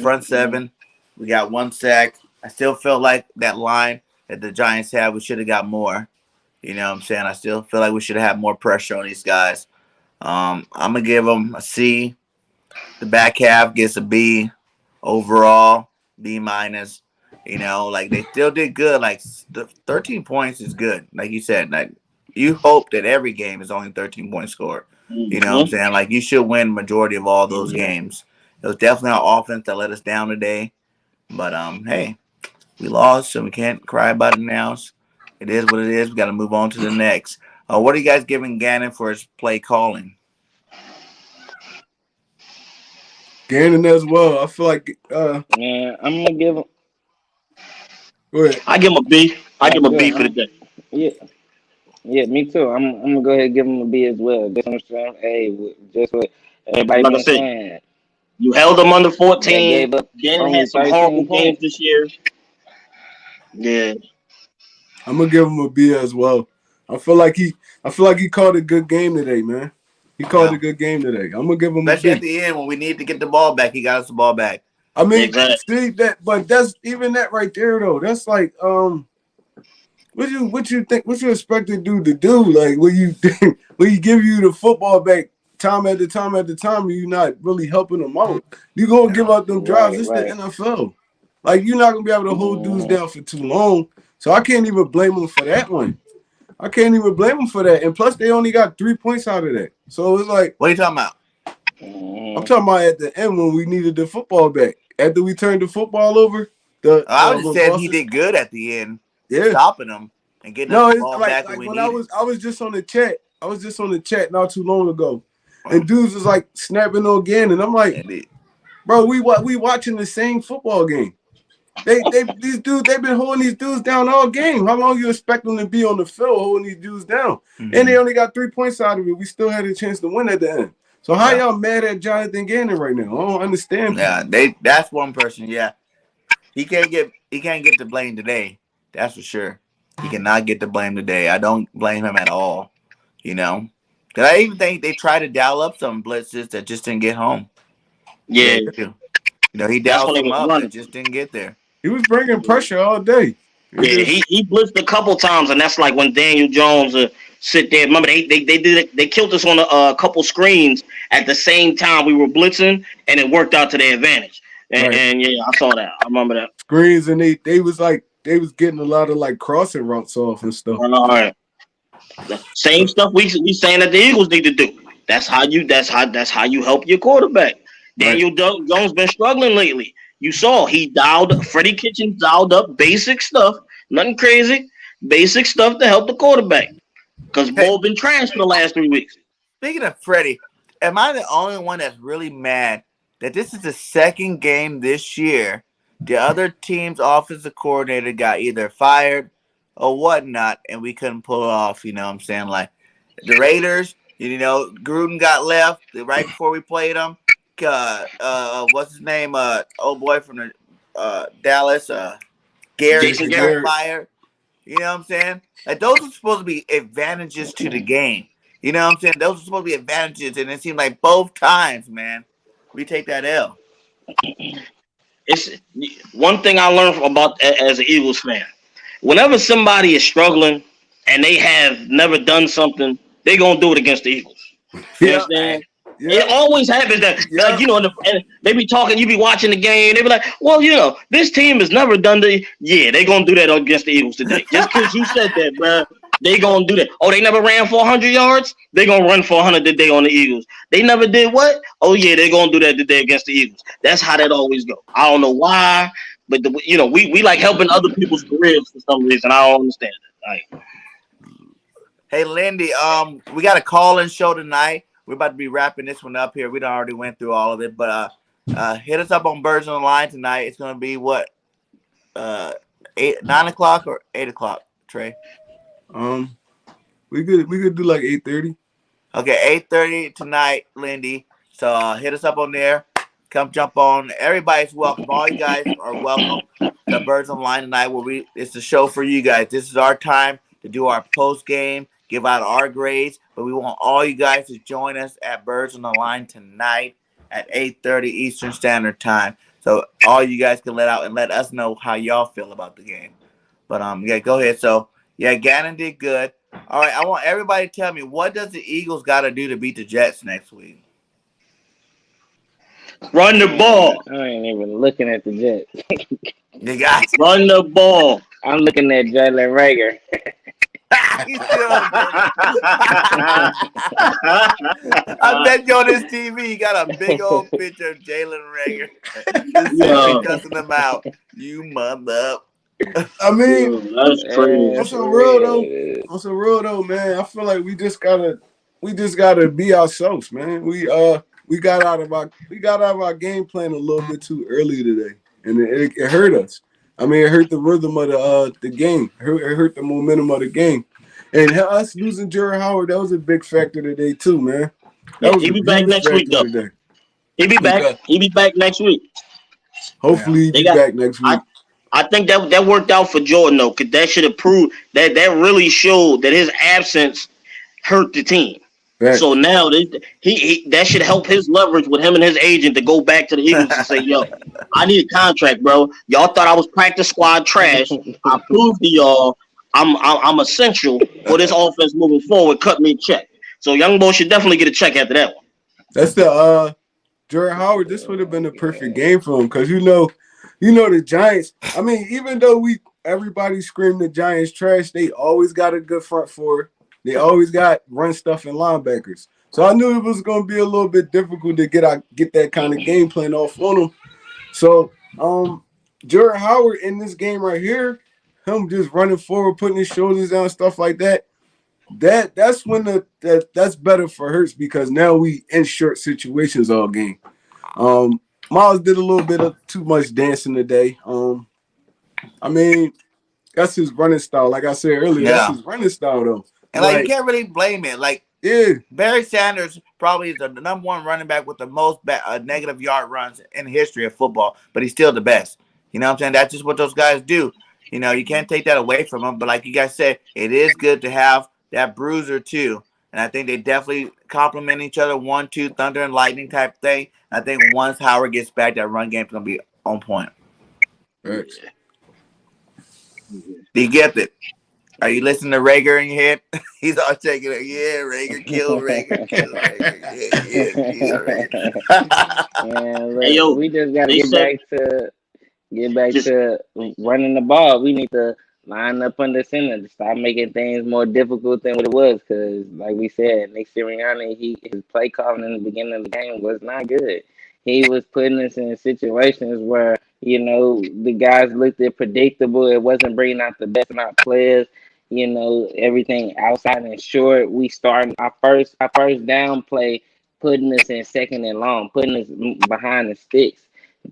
Front 7, we got 1 sack. I still feel like that line that the Giants had, we should have got more. You know what I'm saying? I still feel like we should have had more pressure on these guys. I'm gonna give them a C. The back half gets a B. Overall, B minus. Like, they still did good. Like, the 13 points is good. Like you said, like, you hope that every game is only 13 point score. You know what I'm saying? Like, you should win majority of all those games. It was definitely our offense that let us down today. But hey, we lost, so we can't cry about it now. It is what it is. We got to move on to the next. What are you guys giving Gannon for his play calling? Gannon as well. I feel like I'm gonna give him. Go ahead. I give him a B. I give him a B for the day. Yeah, me too. I'm gonna go ahead and give him a B as well. Just what everybody been saying. You held them under 14. Gannon had some horrible games this year. Yeah. I'm gonna give him a B as well. I feel like he called a good game today, man. He called a good game today. I'm gonna give him especially a B. at the end when we need to get the ball back. He got us the ball back. I mean, see that, but that's even that right there though. That's like, what you think? What you expect the dude to do? Like, when you give you the football back time after time after time, and you're not really helping them out. You gonna give up them drives? It's the NFL. Like, you're not gonna be able to hold dudes down for too long. So I can't even blame them for that one. I can't even blame them for that. And plus, they only got 3 points out of that. So it's like, what are you talking about? I'm talking about at the end when we needed the football back. After we turned the football over, I was just saying he did good at the end, stopping them and getting the ball back when we needed. I was just on the chat. I was just on the chat not too long ago, and dudes was like snapping on again, and I'm like, bro, we watching the same football game. These dudes, they've been holding these dudes down all game. How long you expect them to be on the field holding these dudes down? And they only got 3 points out of it. We still had a chance to win at the end. So how y'all mad at Jonathan Gannon right now? I don't understand. Yeah, that's one person. Yeah, he can't get the blame today. That's for sure. He cannot get the blame today. I don't blame him at all. Because I even think they tried to dial up some blitzes that just didn't get home. Yeah, he dialed them up and just didn't get there. He was bringing pressure all day. Yeah, he blitzed a couple times, and that's like when Daniel Jones sit there. Remember, they killed us on a couple screens at the same time we were blitzing, and it worked out to their advantage. And yeah, I saw that. I remember that screens, and they was getting a lot of like crossing routes off and stuff. All right. Same stuff we saying that the Eagles need to do. That's how you help your quarterback. Daniel Jones been struggling lately. You saw Freddie Kitchens dialed up basic stuff, nothing crazy, basic stuff to help the quarterback. Because Bull been trash for the last 3 weeks. Speaking of Freddie, am I the only one that's really mad that this is the second game this year the other team's offensive coordinator got either fired or whatnot, and we couldn't pull it off? You know what I'm saying? Like, the Raiders, You know, Gruden got left right before we played him. What's his name? Old boy from the Dallas. Garrett Jason got Garrett. fired. You know what I'm saying? Like those are supposed to be advantages to the game. You know what I'm saying? Those are supposed to be advantages, and it seemed like both times, man, we take that L. It's one thing I learned about as an Eagles fan. Whenever somebody is struggling and they have never done something, they gonna do it against the Eagles. You Yeah, understand? yeah, It always happens that, yeah. like, you know, and they be talking, you be watching the game, they be like, well, you know, this team has never done yeah, they gonna do that against the Eagles today. Just because you said that, bro, they gonna do that. Oh, they never ran for 100 yards? They gonna run for 100 today on the Eagles. They never did what? Oh, yeah, they gonna do that today against the Eagles. That's how that always go. I don't know why, but, you know, we like helping other people's careers for some reason. I don't understand it. Like, Hey, Lindy, we got a call-in show tonight. We're about to be wrapping this one up here. We done already went through all of it, but hit us up on Birds on the Line tonight. It's gonna be what, 9 o'clock or 8 o'clock, Trey? We could do like 8:30. Okay, 8:30 tonight, Lindy. So hit us up on there. Come jump on. Everybody's welcome. All you guys are welcome to Birds on the Line tonight. It's a show for you guys. This is our time to do our post game, give out our grades, but we want all you guys to join us at Birds on the Line tonight at 8:30 Eastern Standard Time. So all you guys can let out and let us know how y'all feel about the game. But yeah, go ahead. So yeah, Gannon did good. All right, I want everybody to tell me, what does the Eagles got to do to beat the Jets next week? run the ball. I ain't even looking at the Jets. You guys, Run the ball. I'm looking at Jalen Rager. he's still on there. I bet you on this TV, you got a big old picture of Jalen Rager. Yeah. Cussing them out. You mother. I mean, That's crazy. on some real though, man. I feel like we just gotta be ourselves, man. We got out of our game plan a little bit too early today, and it hurt us. I mean, it hurt the rhythm of the game. It hurt the momentum of the game, and us losing Jerry Howard, that was a big factor today too, man. That was He'll a be back huge next week, factor though. today. He'll be back. Okay. He'll be back next week. Hopefully, he'll They be got- back next week. I think that worked out for Jordan though, because that should have proved that really showed that his absence hurt the team. Facts. So now he that should help his leverage with him and his agent to go back to the Eagles and say, "Yo, I need a contract, bro. Y'all thought I was practice squad trash. I proved to y'all I'm essential for this offense moving forward. Cut me a check." So young boy should definitely get a check after that one. That's the Jerry Howard. This would have been the perfect game for him because you know the Giants. I mean, even though everybody screamed the Giants trash, they always got a good front four. They always got run stuff and linebackers. So I knew it was going to be a little bit difficult to get that kind of game plan off on them. So Jerry Howard in this game right here, him just running forward, putting his shoulders down, stuff like that. That's when that's better for Hurts because now we in short situations all game. Miles did a little bit of too much dancing today. I mean, that's his running style. Like I said earlier, that's his running style though. And like you can't really blame it. Like Barry Sanders probably is the number one running back with the most negative yard runs in the history of football, but he's still the best. You know what I'm saying? That's just what those guys do. You know, you can't take that away from them. But like you guys said, it is good to have that bruiser too. And I think they definitely complement each other. 1-2 thunder and lightning type thing. I think once Howard gets back, that run game's gonna be on point. Right. DEEGIFTED. Are you listening to Rager in your head? He's all shaking it. Yeah, Rager, kill Rager, kill Rager. Yeah, Rager. Man, look, Hey, yo, we just gotta they get back to running the ball. We need to line up under center to stop making things more difficult than what it was. Because, like we said, Nick Sirianni, his play calling in the beginning of the game was not good. He was putting us in situations where the guys looked predictable. It wasn't bringing out the best in our players. Everything outside and short. We started our first down play, putting us in second and long, putting us behind the sticks.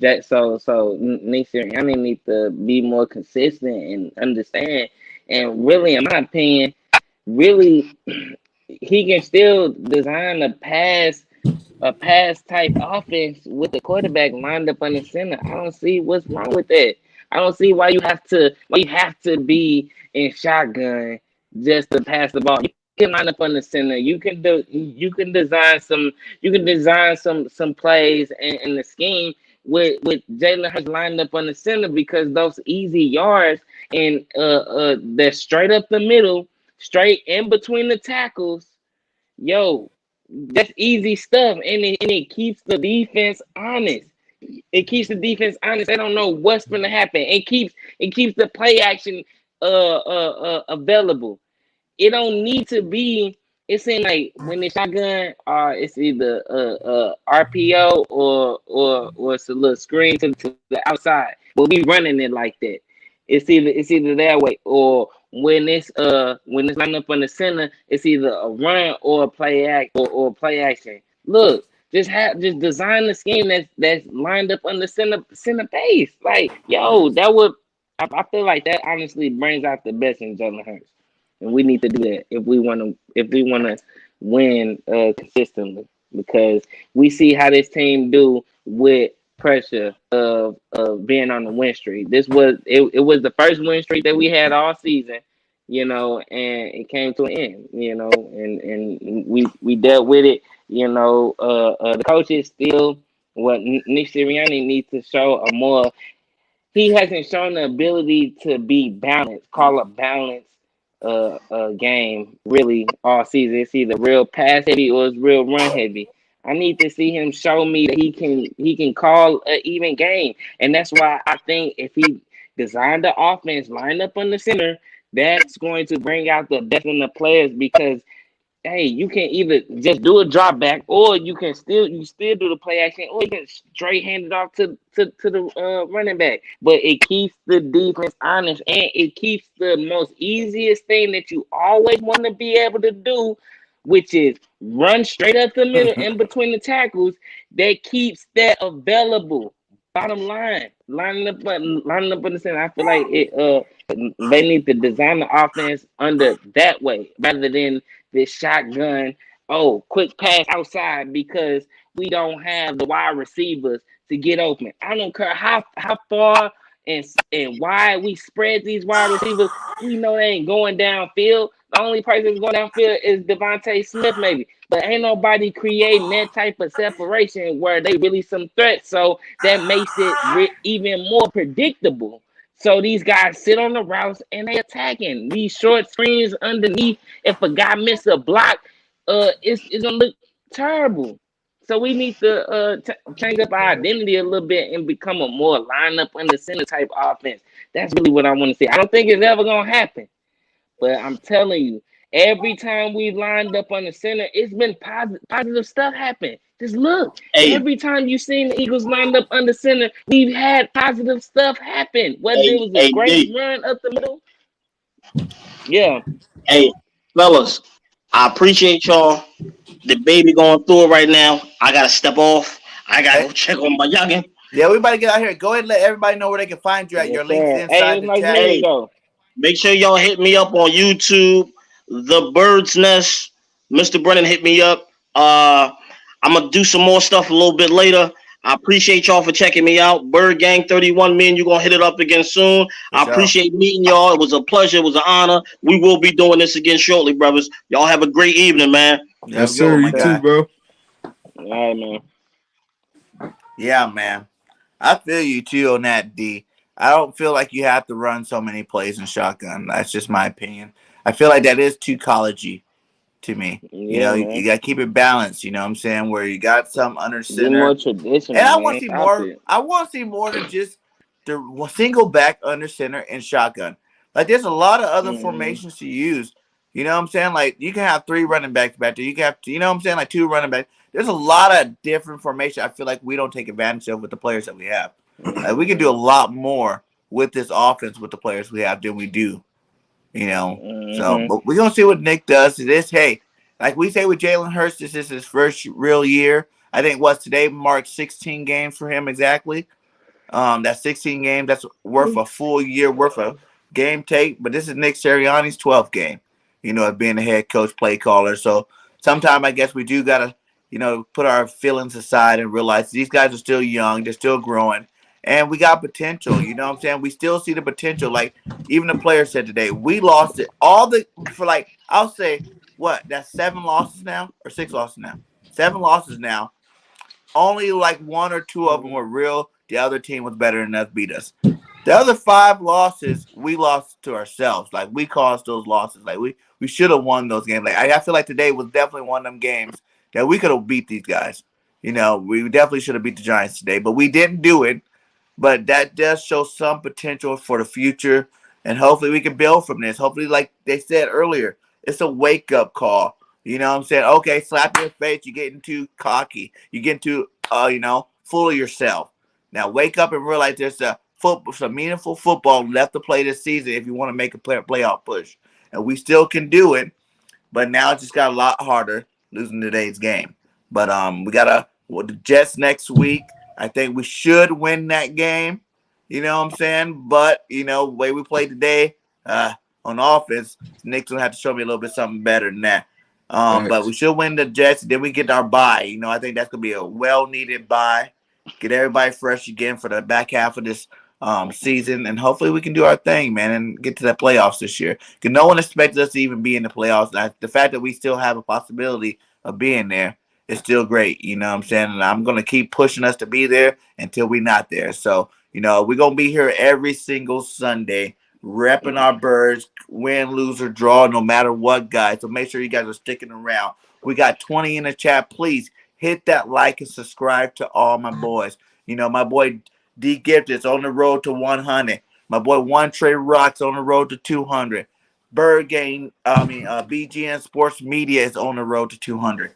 So Nick Sirianni need to be more consistent and understand. And really, in my opinion, really, he can still design a pass type offense with the quarterback lined up on the center. I don't see what's wrong with that. I don't see why you have to be in shotgun just to pass the ball. You can line up on the center. You can design some plays in the scheme with Jalen Hurts lined up on the center because those easy yards and they're straight up the middle, straight in between the tackles. Yo, that's easy stuff, and it keeps the defense honest. It keeps the defense honest. They don't know what's going to happen. It keeps the play action available. It don't need to be. It seems like when the shotgun, it's either RPO or it's a little screen to the outside. But we running it like that. It's either that way or when it's lined up on the center, it's either a run or a or play action. Look, just design the scheme that's lined up on the center base. Like yo, I feel like that honestly brings out the best in Jalen Hurts. And we need to do that if we wanna win consistently because we see how this team do with pressure of being on the win streak. It was the first win streak that we had all season, and it came to an end, and we dealt with it. The coaches still Nick Sirianni needs to show a more. He hasn't shown the ability to be balanced, call a balanced game really all season. It's either real pass heavy or it's real run heavy. I need to see him show me that he can call an even game, and that's why I think if he designed the offense lined up on the center, that's going to bring out the best in the players because hey, you can either just do a drop back, or you still do the play action, or you can straight hand it off to the running back. But it keeps the defense honest, and it keeps the most easiest thing that you always want to be able to do, which is run straight up the middle in between the tackles. That keeps that available. Bottom line, lining up in the center. I feel like they need to design the offense under that way rather than this shotgun. Oh, quick pass outside because we don't have the wide receivers to get open. I don't care how far and wide we spread these wide receivers. We know they ain't going downfield. The only person that's going downfield is Devontae Smith, maybe. But ain't nobody creating that type of separation where they really some threats. So that makes it even more predictable. So these guys sit on the routes and they attacking. These short screens underneath, if a guy misses a block, it's gonna look terrible. So we need to change up our identity a little bit and become a more line up in the center type offense. That's really what I want to see. I don't think it's ever gonna happen, but I'm telling you, every time we've lined up on the center, it's been positive stuff happen. Just look. Hey, Every time you've seen the Eagles lined up under center, we've had positive stuff happen. Whether it was a great run up the middle. Yeah. Hey, fellas, I appreciate y'all. The baby going through it right now. I gotta step off. I gotta go check on my youngin. Yeah, we about to get out here. Go ahead and let everybody know where they can find you at. Your links inside the chat. Hey, make sure y'all hit me up on YouTube. The Bird's Nest. Mr. Brennan hit me up. I'm gonna do some more stuff a little bit later. I appreciate y'all for checking me out. Bird Gang 31, me and you gonna hit it up again soon. I appreciate meeting y'all. It was a pleasure. It was an honor. We will be doing this again shortly, brothers. Y'all have a great evening, man. Yes, sir. You too, bro. All right, man. Yeah, man. I feel you too on that, D. I don't feel like you have to run so many plays in shotgun. That's just my opinion. I feel like that is too collegey to me. Yeah, you got to keep it balanced. You know what I'm saying? Where you got some under center. More traditional. And I want to see more. I want to see more than just the single back under center and shotgun. Like there's a lot of other formations to use. You know what I'm saying? Like you can have 3 running backs back there. You can have, you know what I'm saying? Like 2 running backs. There's a lot of different formations I feel like we don't take advantage of with the players that we have. Like we can do a lot more with this offense with the players we have than we do. You know, so but we're gonna see what Nick does to this. Hey, like we say with Jalen Hurts, this is his first real year. I think today marks 16 games for him exactly. That's 16 games. That's worth a full year worth of game tape. But this is Nick Sirianni's 12th game. as being the head coach, play caller. So sometimes I guess we do gotta, put our feelings aside and realize these guys are still young, they're still growing, and we got potential. You know what I'm saying? We still see the potential. Like even the player said today, we lost it all the for like I'll say what that's 7 losses now or 6 losses now, 7 losses now. Only like 1 or 2 of them were real. The other team was better than us, beat us. The other 5 losses, we lost to ourselves. Like we caused those losses. Like we should have won those games. Like I feel like today was definitely one of them games that we could have beat these guys. We definitely should have beat the Giants today, but we didn't do it. But that does show some potential for the future, and hopefully we can build from this. Hopefully, like they said earlier, it's a wake up call. You know what I'm saying? Okay, slap your face. You're getting too cocky. You're getting too, full of yourself. Now wake up and realize there's some meaningful football left to play this season if you want to make a playoff push, and we still can do it. But now it just got a lot harder losing today's game. But we got the Jets next week. I think we should win that game. You know what I'm saying? But the way we played today, on offense, Nick's gonna have to show me a little bit something better than that. But we should win the Jets. Then we get our bye. I think that's gonna be a well-needed bye. Get everybody fresh again for the back half of this season, and hopefully we can do our thing, man, and get to the playoffs this year. Because no one expected us to even be in the playoffs. The fact that we still have a possibility of being there is still great. You know what I'm saying? And I'm gonna keep pushing us to be there until we're not there. So we're gonna be here every single Sunday, repping our birds, win, lose, or draw, no matter what, guys. So make sure you guys are sticking around. We got 20 in the chat. Please hit that like and subscribe to all my boys. My boy DEEGIFTED is on the road to 100. My boy One Trey Rocks on the road to 200. BGN Sports Media is on the road to 200.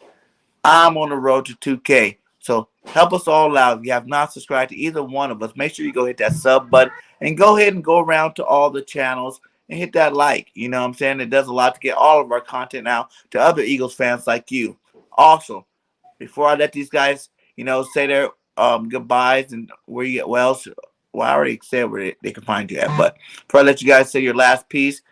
I'm on the road to 2K. So help us all out. If you have not subscribed to either one of us, make sure you go hit that sub button and go ahead and go around to all the channels and hit that like. You know what I'm saying? It does a lot to get all of our content out to other Eagles fans like you. Also, before I let these guys, say their goodbyes and where you get well, I already said where they can find you at. But before I let you guys say your last piece,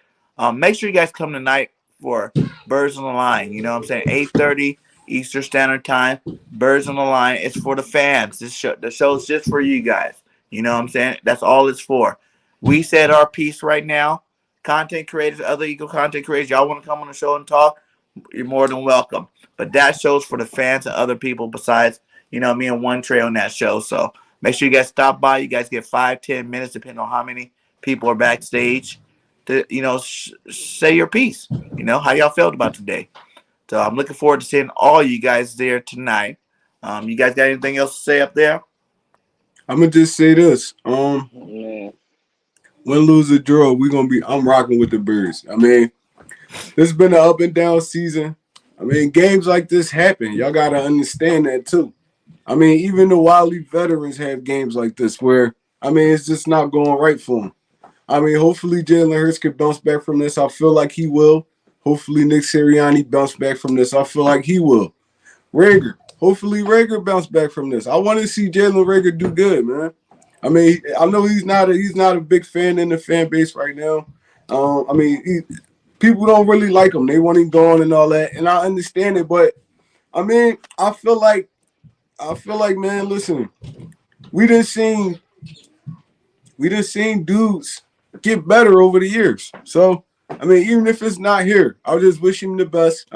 make sure you guys come tonight for Birds on the Line. You know what I'm saying? 8:30 Eastern Standard Time. Birds on the Line. It's for the fans. The show's just for you guys. You know what I'm saying? That's all it's for. We said our piece right now. Content creators, other Eagle content creators, y'all want to come on the show and talk? You're more than welcome. But that show's for the fans and other people besides, me and One Trey on that show. So make sure you guys stop by. You guys get 5-10 minutes, depending on how many people are backstage, to, say your piece. How y'all felt about today. So I'm looking forward to seeing all you guys there tonight. You guys got anything else to say up there? I'm gonna just say this. Win, lose, or draw, I'm rocking with the Birds. This has been an up and down season. Games like this happen. Y'all gotta understand that too. Even the wily veterans have games like this where it's just not going right for them. Hopefully Jalen Hurts can bounce back from this. I feel like he will. Hopefully Nick Sirianni bounce back from this. I feel like he will. Hopefully Rager bounce back from this. I want to see Jalen Rager do good, man. I know he's not a big fan in the fan base right now. People don't really like him. They want him gone and all that, and I understand it. But I feel like, man, listen, we done seen dudes get better over the years. So even if it's not here, I'll just wish him the best.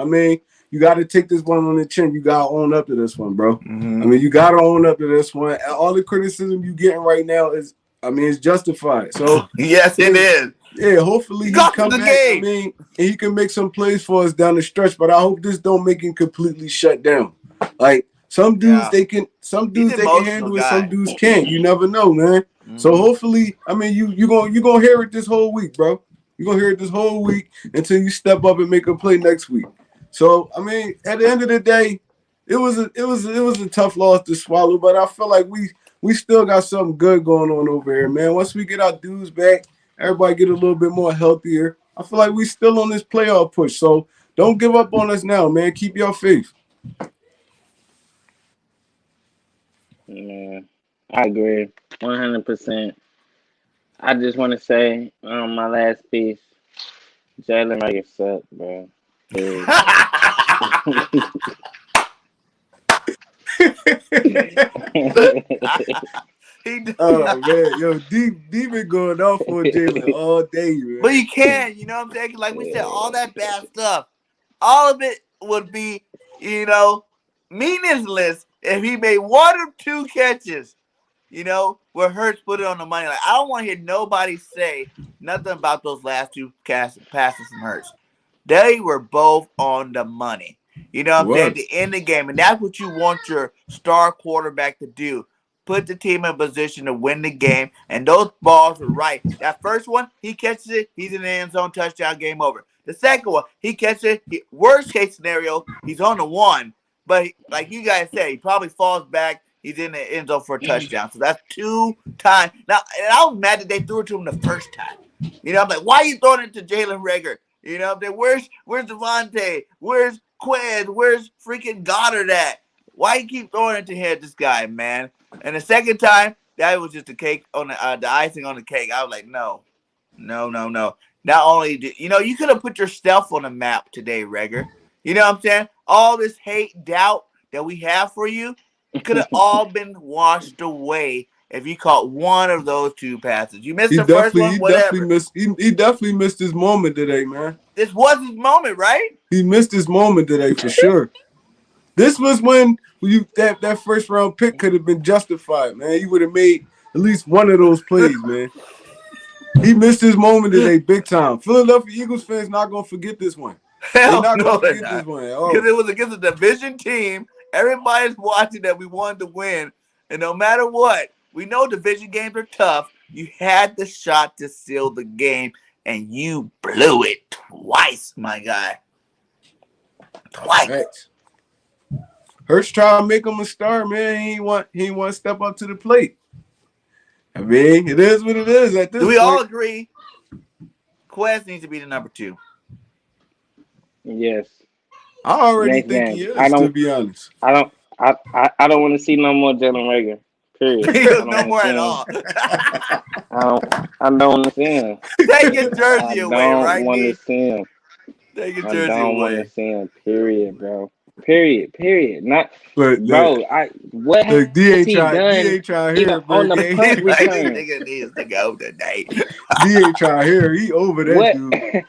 You got to take this one on the chin. You got to own up to this one, bro. Mm-hmm. You got to own up to this one. All the criticism you getting right now is, it's justified. So yes, it is. Yeah, hopefully he come back. And he can make some plays for us down the stretch. But I hope this don't make him completely shut down. Like some dudes, they can handle it. Some dudes can't. You never know, man. Mm-hmm. So hopefully, you gonna hear it this whole week, bro. You gonna hear it this whole week until you step up and make a play next week. So at the end of the day, it was a tough loss to swallow. But I feel like we still got something good going on over here, man. Once we get our dudes back, everybody get a little bit more healthier. I feel like we still on this playoff push. So don't give up on us now, man. Keep your faith. Yeah, I agree 100%. I just want to say my last piece. Jalen Rager sucked, bro. Dude. Oh man, yo, D been going off on Jalen all day, man. But you can, you know what I'm saying? Like we said, all that bad stuff, all of it would be, you know, meaningless if he made 1 or 2 catches, you know, where Hurts put it on the money. Like I don't want to hear nobody say nothing about those last 2 passes from Hurts. They were both on the money. You know what I'm saying? At the end of the game. And that's what you want your star quarterback to do. Put the team in position to win the game. And those balls were right. That first one, he catches it. He's in the end zone, touchdown, game over. The second one, he catches it. Worst case scenario, he's on the 1. But like you guys said, he probably falls back. He's in the end zone for a touchdown. So that's 2 times. Now, and I was mad that they threw it to him the first time. You know, I'm like, why are you throwing it to Jalen Rager? You know, where's Devontae? Where's Quez? Where's freaking Goddard at? Why you keep throwing it to him, this guy, man? And the second time, that was just the cake on the icing on the cake. I was like, no. Not only did you could have put yourself on the map today, Rager. You know what I'm saying? All this hate, doubt that we have for you could have all been washed away if you caught 1 of those 2 passes. You missed the first one, whatever. He definitely missed his moment today, man. This was his moment, right? He missed his moment today for sure. This was when that first round pick could have been justified, man. He would have made at least 1 of those plays, man. He missed his moment today, big time. Philadelphia Eagles fans not gonna forget this one. Hell they're not no, gonna they're forget not. this one. Because it was against a division team. Everybody's watching that we wanted to win, and no matter what, we know division games are tough. You had the shot to seal the game, and you blew it twice, my guy. Twice. Right. Hurts trying to make him a star, man. He want to step up to the plate. I mean, it is what it is at this Do we point. all agree Quez needs to be the number 2? Yes. I already Next think game. he is, to be honest. I don't want to see no more Jalen Rager. Period. No more at all. I don't want to see him. Take your jersey away, right? I don't want to see him. Take your I jersey don't want away. to see him. Period, bro. Period. Not, But bro. What has D ain't he trying done? to hear On the Bird punt game. return. Nigga needs to go today. D ain't trying to hear. He over that dude.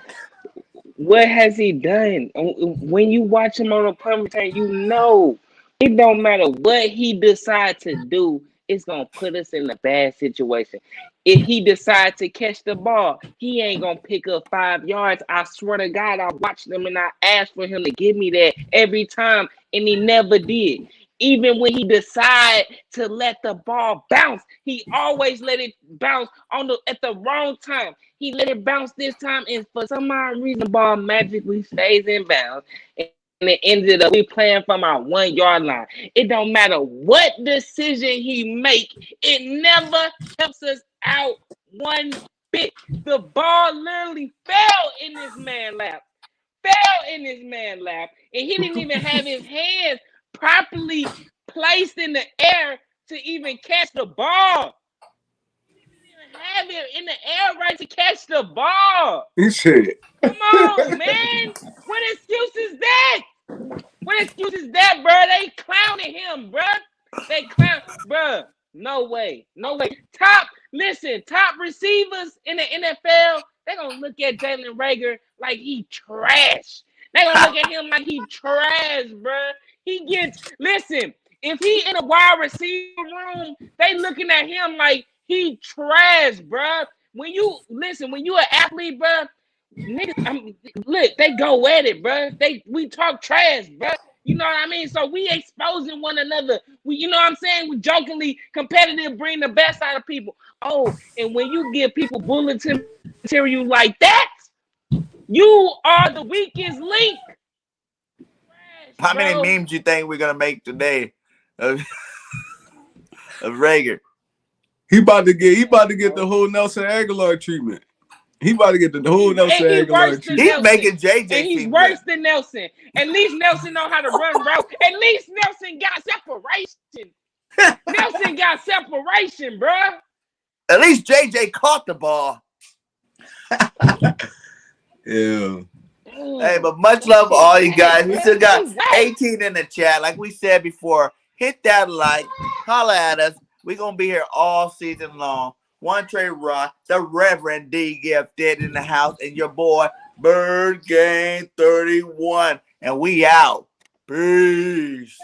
What has he done? When you watch him on a punt return, you know it don't matter what he decides to do. It's gonna put us in a bad situation. If he decides to catch the ball, he ain't gonna pick up 5 yards. I swear to God, I watched him and I asked for him to give me that every time, and he never did. Even when he decided to let the ball bounce, he always let it bounce at the wrong time. He let it bounce this time, and for some odd reason, the ball magically stays in bounds. And it ended up we playing from our 1 yard line. It don't matter what decision he make, it never helps us out one bit. The ball literally fell in this man's lap. And he didn't even have his hands properly placed in the air to even catch the ball. He didn't even have it in the air right to catch the ball. He said, come on, man. What excuse is that? Bro? They clowning him, bro. Bro. No way. Top receivers in the NFL, they're going to look at Jalen Rager like he trash. They're going to look at him like he trash, bro. If he in a wide receiver room, they looking at him like he trash, bro. When you an athlete, bro, niggas, look, they go at it, bro. We talk trash, bro. You know what I mean? So we exposing one another. You know what I'm saying? We jokingly competitive, bring the best out of people. Oh, and when you give people bulletin material like that, you are the weakest link. Trash, How many memes you think we're gonna make today of Rager? He about to get the whole Nelson Aguilar treatment. He about to get the whole Nelson Aguilar treatment. He's making JJ. And he's worse than Nelson. At least Nelson know how to run route. At least Nelson got separation. Nelson got separation, bro. At least JJ caught the ball. Yeah. Hey, but much love to all you guys. We still got 18 in the chat. Like we said before, hit that like, holla at us. We're going to be here all season long. One Trey Rock, the Reverend D Gifted in the house, and your boy Bird Gang 31. And we out. Peace.